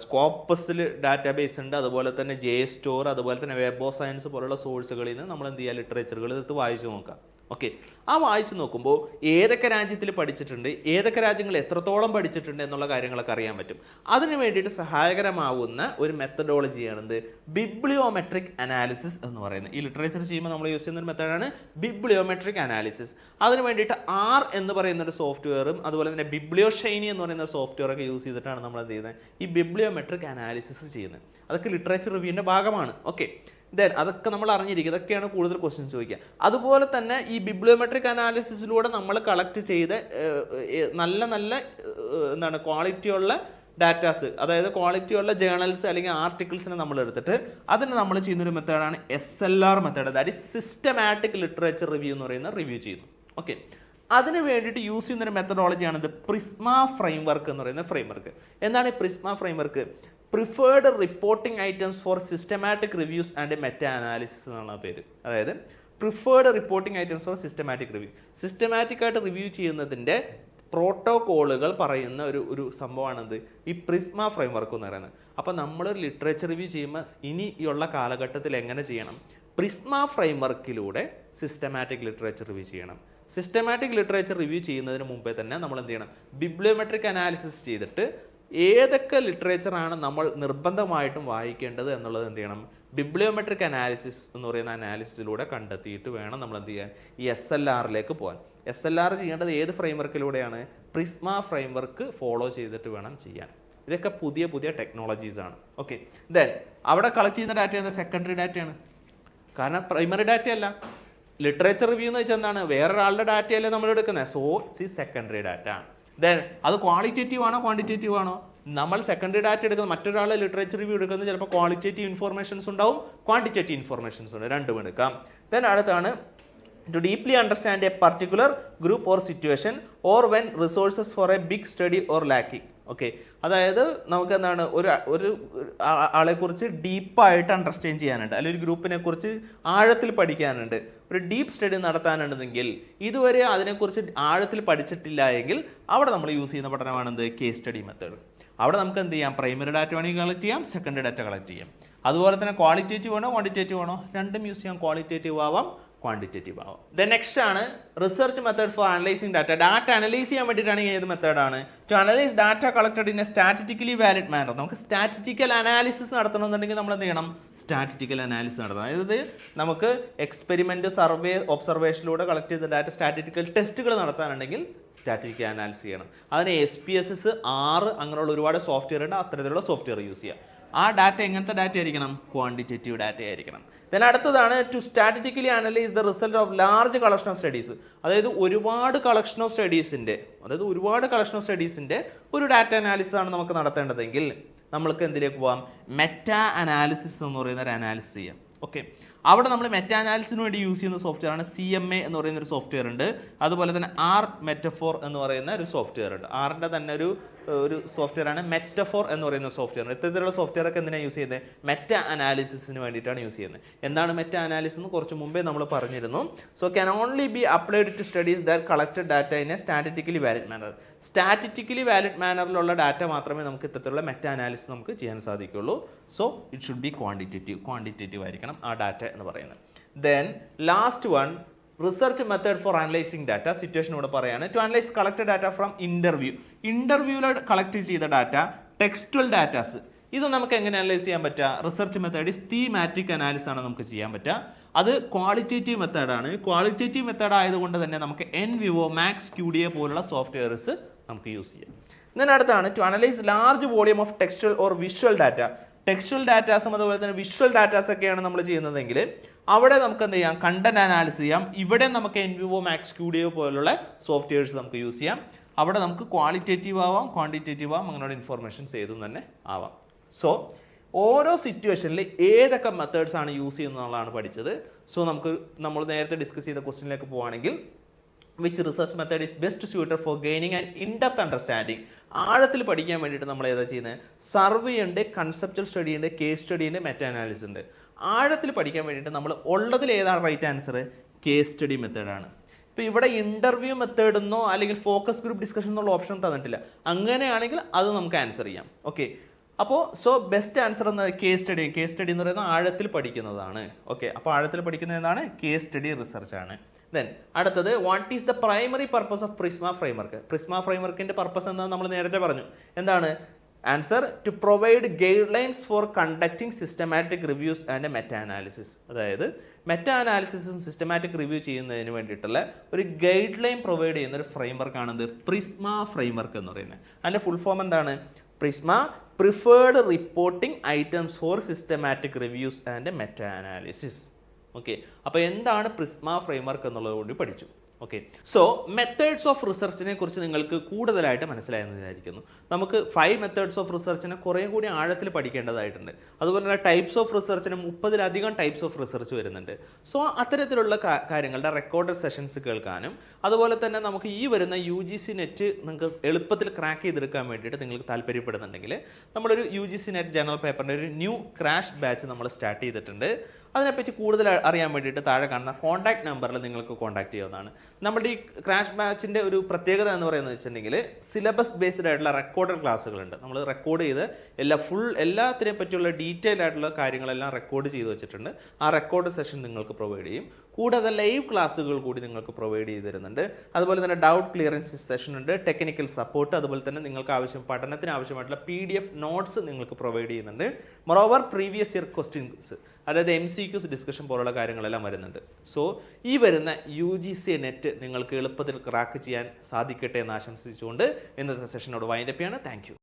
സ്കോപ്പസിൽ ഡാറ്റാബേസ് ഉണ്ട്, അതുപോലെ തന്നെ JSTOR, അതുപോലെ തന്നെ വെബ് ഓഫ് സയൻസ് പോലുള്ള സോഴ്സുകളിൽ നിന്ന് നമ്മൾ എന്ത് ചെയ്യുക, ലിറ്ററേച്ചറുകൾ എടുത്ത് വായിച്ചു നോക്കാം. ഓക്കെ, ആ വായിച്ചു നോക്കുമ്പോൾ ഏതൊക്കെ രാജ്യത്തിൽ പഠിച്ചിട്ടുണ്ട്, ഏതൊക്കെ രാജ്യങ്ങൾ എത്രത്തോളം പഠിച്ചിട്ടുണ്ട് എന്നുള്ള കാര്യങ്ങളൊക്കെ അറിയാൻ പറ്റും. അതിന് വേണ്ടിയിട്ട് സഹായകരമാവുന്ന ഒരു മെത്തഡോളജിയാണെന്ത്, ബിബ്ലിയോമെട്രിക് അനാലിസിസ് എന്ന് പറയുന്നത്. ഈ ലിറ്ററേച്ചർ ചെയ്യുമ്പോൾ നമ്മൾ യൂസ് ചെയ്യുന്ന ഒരു മെത്തേഡാണ് ബിബ്ലിയോമെട്രിക് അനാലിസിസ്. അതിന് വേണ്ടിയിട്ട് R എന്ന് പറയുന്ന ഒരു സോഫ്റ്റ്വെയറും അതുപോലെ തന്നെ ബിബ്ലിയോഷൈനി എന്ന് പറയുന്ന സോഫ്റ്റ്വെയർ ഒക്കെ യൂസ് ചെയ്തിട്ടാണ് നമ്മൾ എന്ത് ചെയ്യുന്നത്, ഈ ബിബ്ലിയോമെട്രിക് അനാലിസിസ് ചെയ്യുന്നത്. അതൊക്കെ ലിറ്ററേച്ചർ റിവ്യൂവിൻ്റെ ഭാഗമാണ്. ഓക്കെ, ദെൻ അതൊക്കെ നമ്മൾ അറിഞ്ഞിരിക്കും. ഇതൊക്കെയാണ് കൂടുതൽ ക്വസ്റ്റ്യൻസ് ചോദിക്കുക. അതുപോലെ തന്നെ ഈ ബിബ്ലിയോമെട്രിക് അനാലിസിസിലൂടെ നമ്മൾ കളക്ട് ചെയ്ത നല്ല എന്താണ് ക്വാളിറ്റിയുള്ള ഡാറ്റാസ്, അതായത് ക്വാളിറ്റിയുള്ള ജേണൽസ് അല്ലെങ്കിൽ ആർട്ടിക്കിൾസിനെ നമ്മൾ എടുത്തിട്ട് അതിന് നമ്മൾ ചെയ്യുന്നൊരു മെത്തേഡാണ് SLR method. That is systematic literature review എന്ന് പറയുന്ന റിവ്യൂ ചെയ്യുന്നു. ഓക്കെ, അതിന് വേണ്ടിയിട്ട് യൂസ് ചെയ്യുന്നൊരു മെത്തഡോളജിയാണ് ഇത് പ്രിസ്മ ഫ്രെയിംവർക്ക് എന്ന് പറയുന്ന ഫ്രെയിംവർക്ക്. എന്താണ് ഈ PRISMA framework? Preferred reporting items four systematic reviews and meta analysis എന്നാണ് പേര്. അതായത് preferred reporting items four systematic review, systematic ആയിട്ട് റിവ്യൂ ചെയ്യുന്നതിൻ്റെ പ്രോട്ടോകോളുകൾ പറയുന്ന ഒരു സംഭവമാണെന്ത് ഈ പ്രിസ്മ ഫ്രെയിംവർക്ക് എന്ന് പറയുന്നത്. അപ്പോൾ നമ്മൾ ലിറ്ററേച്ചർ റിവ്യൂ ചെയ്യുമ്പോൾ ഇനിയുള്ള കാലഘട്ടത്തിൽ എങ്ങനെ ചെയ്യണം, പ്രിസ്മ ഫ്രെയിംവർക്കിലൂടെ സിസ്റ്റമാറ്റിക് ലിറ്ററേച്ചർ റിവ്യൂ ചെയ്യണം. സിസ്റ്റമാറ്റിക് ലിറ്ററേച്ചർ റിവ്യൂ ചെയ്യുന്നതിന് മുമ്പേ തന്നെ നമ്മൾ എന്ത് ചെയ്യണം, ബിബ്ലിയോമെട്രിക് അനാലിസിസ് ചെയ്തിട്ട് ഏതൊക്കെ ലിറ്ററേച്ചറാണ് നമ്മൾ നിർബന്ധമായിട്ടും വായിക്കേണ്ടത് എന്നുള്ളത് എന്ത് ചെയ്യണം, ബിബ്ലിയോമെട്രിക് അനാലിസിസ് എന്ന് പറയുന്ന അനാലിസിസിലൂടെ കണ്ടെത്തിയിട്ട് വേണം നമ്മൾ എന്ത് ചെയ്യാൻ, ഈ SLRലേക്ക് പോകാൻ. SLR ചെയ്യേണ്ടത് ഏത് ഫ്രെയിംവർക്കിലൂടെയാണ്, പ്രിസ്മ ഫ്രെയിംവർക്ക് ഫോളോ ചെയ്തിട്ട് വേണം ചെയ്യാൻ. ഇതൊക്കെ പുതിയ പുതിയ ടെക്നോളജീസ് ആണ്. ഓക്കെ, ദെൻ അവിടെ കളക്ട് ചെയ്യുന്ന ഡാറ്റ എന്താ, സെക്കൻഡറി ഡാറ്റയാണ്. കാരണം പ്രൈമറി ഡാറ്റ അല്ല. ലിറ്ററേച്ചർ റിവ്യൂ എന്ന് വെച്ചാൽ എന്താണ്, വേറൊരാളുടെ ഡാറ്റയല്ലേ നമ്മൾ എടുക്കുന്നത്. So it's secondary data. Then അത് ക്വാളിറ്റേറ്റീവ് ആണോ ക്വാണ്ടിറ്റേറ്റീവ് ആണോ, നമ്മൾ സെക്കൻഡറി ഡാറ്റ എടുക്കുന്നത് മറ്റൊരാളെ ലിറ്ററേച്ചർ റിവ്യൂ എടുക്കുന്നത് ചിലപ്പോൾ ക്വാളിറ്റേറ്റീവ് ഇൻഫോർമേഷൻസ് ഉണ്ടാവും, ക്വാണ്ടിറ്റേറ്റീവ് ഇൻഫോർമേഷൻസ് ഉണ്ട്, രണ്ടും എടുക്കാം. ദെൻ അടുത്താണ് to deeply understand a particular group or situation or when resources for a big study or lacking. Okay, അതായത് നമുക്ക് എന്താണ് ഒരു ആളെക്കുറിച്ച് ഡീപ്പായിട്ട് അണ്ടർസ്റ്റാൻഡ് ചെയ്യാനുണ്ട്, അല്ലെങ്കിൽ ഒരു ഗ്രൂപ്പിനെ കുറിച്ച് ആഴത്തിൽ പഠിക്കാനുണ്ട്, ഒരു ഡീപ്പ് സ്റ്റഡി നടത്താനുണ്ടെങ്കിൽ ഇതുവരെ അതിനെക്കുറിച്ച് ആഴത്തിൽ പഠിച്ചിട്ടില്ല എങ്കിൽ അവിടെ നമ്മൾ യൂസ് ചെയ്യുന്ന പഠനമാണെന്ത്, കേസ് സ്റ്റഡി മെത്തേഡ്. അവിടെ നമുക്ക് എന്ത് ചെയ്യാം, പ്രൈമറി ഡാറ്റ വേണമെങ്കിൽ കളക്ട് ചെയ്യാം, സെക്കൻഡറി ഡാറ്റ കളക്ട് ചെയ്യാം. അതുപോലെ തന്നെ ക്വാളിറ്റേറ്റീവ് ആണോ ക്വാണ്ടിറ്റേറ്റീവ് ആണോ, രണ്ടും യൂസ് ചെയ്യാം. ക്വാളിറ്റേറ്റീവ് ആവാം, ക്വാണ്ടിറ്റേറ്റീവ് ആവാം. ദെൻ നെക്സ്റ്റ് ആണ് research method for analysing data. Data analyse ചെയ്യാൻ വേണ്ടിയിട്ടാണ് ഏത് മെത്തേഡാണ്, to analyse data collected in a statistically valid manner. നമുക്ക് സ്റ്റാറ്റിസ്റ്റിക്കൽ അനാലിസിസ് നടത്തണമെന്നുണ്ടെങ്കിൽ നമ്മൾ എന്ത് ചെയ്യണം, സ്റ്റാറ്റിസ്റ്റിക്കൽ അനാലിസിസ് നടത്തണം. അതായത് നമുക്ക് എക്സ്പെരിമെന്റ്, സർവേ, ഒബ്സർവേഷനിലൂടെ കളക്ട് ചെയ്ത ഡാറ്റ സ്റ്റാറ്റിസ്റ്റിക്കൽ ടെസ്റ്റുകൾ നടത്താനുണ്ടെങ്കിൽ സ്റ്റാറ്റിസ്റ്റിക്കൽ അനാലിസിസ് ചെയ്യണം. അതിന് SPSS, R അങ്ങനെയുള്ള ഒരുപാട് സോഫ്റ്റ്വെയർ ഉണ്ട്, അത്തരത്തിലുള്ള സോഫ്റ്റ്വെയർ യൂസ് ചെയ്യാം. ആ ഡാറ്റ എങ്ങനത്തെ ഡാറ്റ ആയിരിക്കണം? ക്വാണ്ടിറ്റേറ്റീവ് ഡാറ്റ ആയിരിക്കണം. then അടുത്തതാണ് to statistically analyse the result of large collection of studies. അതായത് ഒരുപാട് കളക്ഷൻ ഓഫ് സ്റ്റഡീസിന്റെ ഒരു ഡാറ്റ അനാലിസിസ് ആണ് നമുക്ക് നടത്തേണ്ടതെങ്കിൽ നമ്മൾക്ക് എന്തിലേക്ക് പോവാം? മെറ്റാ അനാലിസിസ് എന്ന് പറയുന്ന ഒരു അനാലിസിസ് ചെയ്യാം. ഓക്കെ, അവിടെ നമ്മൾ മെറ്റാ അനാലിസിന് വേണ്ടി യൂസ് ചെയ്യുന്ന സോഫ്റ്റ്വെയർ ആണ് CMA എന്ന് പറയുന്ന ഒരു സോഫ്റ്റ്വെയർ ഉണ്ട്. അതുപോലെ തന്നെ R മെറ്റഫോർ എന്ന് പറയുന്ന ഒരു സോഫ്റ്റ്വെയർ ഉണ്ട്. ആറിന്റെ തന്നെ ഒരു സോഫ്റ്റ്വെയർ ആണ് മെറ്റഫോർ എന്ന് പറയുന്ന സോഫ്റ്റ്വെയർ. ഇത്തരത്തിലുള്ള സോഫ്റ്റ്വെയർ ഒക്കെ എന്തിനാണ് യൂസ് ചെയ്യുന്നത്? മെറ്റാ അനാലിസിസിന് വേണ്ടിയിട്ടാണ് യൂസ് ചെയ്യുന്നത്. എന്താണ് മെറ്റാ അനാലിസിസ് എന്ന് കുറച്ച് മുമ്പേ നമ്മൾ പറഞ്ഞിരുന്നു. So can only be applied to studies that collected data in a statistically valid manner. Statistically valid മാനറിലുള്ള ഡാറ്റ മാത്രമേ നമുക്ക് ഇത്തരത്തിലുള്ള മെറ്റാ അനാലിസിസ് നമുക്ക് ചെയ്യാൻ സാധിക്കുള്ളൂ. So it should be quantitative ആയിരിക്കണം ആ ഡാറ്റ എന്ന് പറയുന്നത്. Then last one, research method for analysing data. Situation ഇവിടെ പറയാണ് to analyse collected data from ഇന്റർവ്യൂവിൽ കളക്ട് ചെയ്ത ഡാറ്റ, ടെക്സ്റ്റുവൽ ഡാറ്റാസ്. ഇത് നമുക്ക് എങ്ങനെ അനലൈസ് ചെയ്യാൻ പറ്റുക? റിസർച്ച് മെത്തേഡ് തീമാറ്റിക് അനാലിസിസ് ആണ് നമുക്ക് ചെയ്യാൻ പറ്റുക. അത് ക്വാളിറ്റേറ്റീവ് മെത്തേഡാണ്. ക്വാളിറ്റേറ്റീവ് മെത്തേഡ് ആയതുകൊണ്ട് തന്നെ നമുക്ക് NVivo, MaxQDA പോലുള്ള സോഫ്റ്റ്വെയർസ് നമുക്ക് യൂസ് ചെയ്യാം. then അടുത്താണ് to analyse large volume of textual or visual data. Textual ഡാറ്റാസും അതുപോലെ തന്നെ വിഷ്വൽ ഡാറ്റാസ് ഒക്കെയാണ് നമ്മൾ ചെയ്യുന്നതെങ്കിൽ അവിടെ നമുക്ക് എന്ത് ചെയ്യാം? കണ്ടന്റ് അനാലിസിസ് ചെയ്യാം. ഇവിടെ നമുക്ക് NVivo, MaxQDA പോലുള്ള സോഫ്റ്റ്വെയർസ് നമുക്ക് യൂസ് ചെയ്യാം. അവിടെ നമുക്ക് ക്വാളിറ്റേറ്റീവ് ആവാം, ക്വാണ്ടിറ്റേറ്റീവ് ആവാം, അങ്ങനെയുള്ള ഇൻഫോർമേഷൻസ് ഏതും തന്നെ ആവാം. സോ ഓരോ സിറ്റുവേഷനിൽ ഏതൊക്കെ മെത്തേഡ്സ് ആണ് യൂസ് ചെയ്യുന്നതാണ് പഠിച്ചത്. സോ നമ്മൾ നേരത്തെ ഡിസ്കസ് ചെയ്ത ക്വസ്റ്റ്യനിലേക്ക് പോവുകയാണെങ്കിൽ which research method is best suited for gaining and in depth understanding. ആഴത്തിൽ പഠിക്കാൻ വേണ്ടിയിട്ട് നമ്മൾ ഏതാ ചെയ്യുന്നത്? സർവേ ഉണ്ട്, കൺസെപ്റ്റൽ സ്റ്റഡി ഉണ്ട്, കേസ് സ്റ്റഡി ഉണ്ട്, മെറ്റാ അനാലിസിസ് ഉണ്ട്. ആഴത്തിൽ പഠിക്കാൻ വേണ്ടിയിട്ട് നമ്മൾ ഉള്ളതിൽ ഏതാണ് റൈറ്റ് ആൻസർ? കേസ് സ്റ്റഡി മെത്തേഡാണ്. ഇപ്പൊ ഇവിടെ ഇന്റർവ്യൂ മെത്തേഡ് എന്നോ അല്ലെങ്കിൽ ഫോക്കസ് ഗ്രൂപ്പ് ഡിസ്കഷൻ എന്നുള്ള ഓപ്ഷൻ തന്നിട്ടില്ല. അങ്ങനെയാണെങ്കിൽ അത് നമുക്ക് ആൻസർ ചെയ്യാം. ഓക്കെ, അപ്പോൾ ബെസ്റ്റ് ആൻസർ എന്ന കേസ് സ്റ്റഡി എന്ന് പറയുന്നത് ആഴത്തിൽ പഠിക്കുന്നതാണ്. ഓക്കെ, അപ്പോൾ ആഴത്തിൽ പഠിക്കുന്നത് എന്താണ്? കേസ് സ്റ്റഡി റിസർച്ച് ആണ്. ദെൻ അടുത്തത്, what is the primary purpose of PRISMA framework. PRISMA ഫ്രെയിംവർക്കിന്റെ പർപ്പസ് എന്താണെന്ന് നമ്മൾ നേരത്തെ പറഞ്ഞു. എന്താണ് answer? To provide guideline for conducting systematic reviews and meta analysis. അതായത് മെറ്റാ അനാലിസിസും സിസ്റ്റമാറ്റിക് റിവ്യൂ ചെയ്യുന്നതിന് വേണ്ടിയിട്ടുള്ള ഒരു ഗൈഡ് ലൈൻ പ്രൊവൈഡ് ചെയ്യുന്ന ഒരു ഫ്രെയിംവർക്കാണ് പ്രിസ്മ ഫ്രെയിംവർക്ക് എന്ന് പറയുന്നത്. അതിന്റെ ഫുൾ ഫോം എന്താണ്? Prisma preferred reporting items four systematic reviews and meta analysis. Okay, അപ്പോൾ എന്താണ് പ്രിസ്മ ഫ്രെയിംവർക്ക് എന്നുള്ളത് കൂടി പഠിച്ചു. ഓക്കെ, സോ മെത്തേഡ്സ് ഓഫ് റിസർച്ചിനെ കുറിച്ച് നിങ്ങൾക്ക് കൂടുതലായിട്ട് മനസ്സിലായെന്ന് വിചാരിക്കുന്നു. നമുക്ക് 5 മെത്തേഡ്സ് ഓഫ് റിസർച്ചിനെ കുറേ കൂടി ആഴത്തിൽ പഠിക്കേണ്ടതായിട്ടുണ്ട്. അതുപോലെ തന്നെ ടൈപ്സ് ഓഫ് റിസർച്ചിന് 30-ലധികം ടൈപ്സ് ഓഫ് റിസർച്ച് വരുന്നുണ്ട്. സോ അത്തരത്തിലുള്ള കാര്യങ്ങളുടെ റെക്കോർഡഡ് സെഷൻസ് കേൾക്കാനും അതുപോലെ തന്നെ നമുക്ക് ഈ വരുന്ന UGC നെറ്റ് നിങ്ങൾക്ക് എളുപ്പത്തിൽ ക്രാക്ക് ചെയ്തെടുക്കാൻ വേണ്ടിയിട്ട് നിങ്ങൾക്ക് താല്പര്യപ്പെടുന്നുണ്ടെങ്കിൽ നമ്മളൊരു UGC നെറ്റ് ജനറൽ പേപ്പറിൻ്റെ ഒരു ന്യൂ ക്രാഷ് ബാച്ച് നമ്മൾ സ്റ്റാർട്ട് ചെയ്തിട്ടുണ്ട്. അതിനെപ്പറ്റി കൂടുതൽ അറിയാൻ വേണ്ടിയിട്ട് താഴെ കാണുന്ന കോൺടാക്ട് നമ്പറിൽ നിങ്ങൾക്ക് കോൺടാക്ട് ചെയ്യാവുന്നതാണ്. നമ്മുടെ ഈ ക്രാഷ് ബാച്ചിൻ്റെ ഒരു പ്രത്യേകത എന്ന് പറയുന്നത് വെച്ചിട്ടുണ്ടെങ്കിൽ സിലബസ് ബേസ്ഡ് ആയിട്ടുള്ള റെക്കോർഡഡ് ക്ലാസ്സുകളുണ്ട്. നമ്മൾ റെക്കോർഡ് ചെയ്ത് എല്ലാത്തിനെ പറ്റിയുള്ള ഡീറ്റെയിൽ ആയിട്ടുള്ള കാര്യങ്ങളെല്ലാം റെക്കോർഡ് ചെയ്ത് വെച്ചിട്ടുണ്ട്. ആ റെക്കോർഡ് സെഷൻ നിങ്ങൾക്ക് പ്രൊവൈഡ് ചെയ്യും. കൂടാതെ ലൈവ് ക്ലാസ്സുകൾ കൂടി നിങ്ങൾക്ക് പ്രൊവൈഡ് ചെയ്ത് തരുന്നുണ്ട്. അതുപോലെ തന്നെ ഡൗട്ട് ക്ലിയറൻസ് സെഷൻ ഉണ്ട്, ടെക്നിക്കൽ സപ്പോർട്ട്, അതുപോലെ തന്നെ നിങ്ങൾക്ക് പഠനത്തിന് ആവശ്യമായിട്ടുള്ള PDF നോട്ട്സ് നിങ്ങൾക്ക് പ്രൊവൈഡ് ചെയ്യുന്നുണ്ട്. മൊറോവർ പ്രീവിയസ് ഇയർ ക്വസ്റ്റ്യൻസ്, അതായത് MCQs ഡിസ്കഷൻ പോലുള്ള കാര്യങ്ങളെല്ലാം വരുന്നുണ്ട്. സോ ഈ വരുന്ന UGC നെറ്റ് നിങ്ങൾക്ക് എളുപ്പത്തിൽ ക്രാക്ക് ചെയ്യാൻ സാധിക്കട്ടെ എന്ന് ആശംസിച്ചുകൊണ്ട് ഇന്നത്തെ സെഷനോട് വൈൻഡപ്പ് ചെയ്യാണ്. Thank you.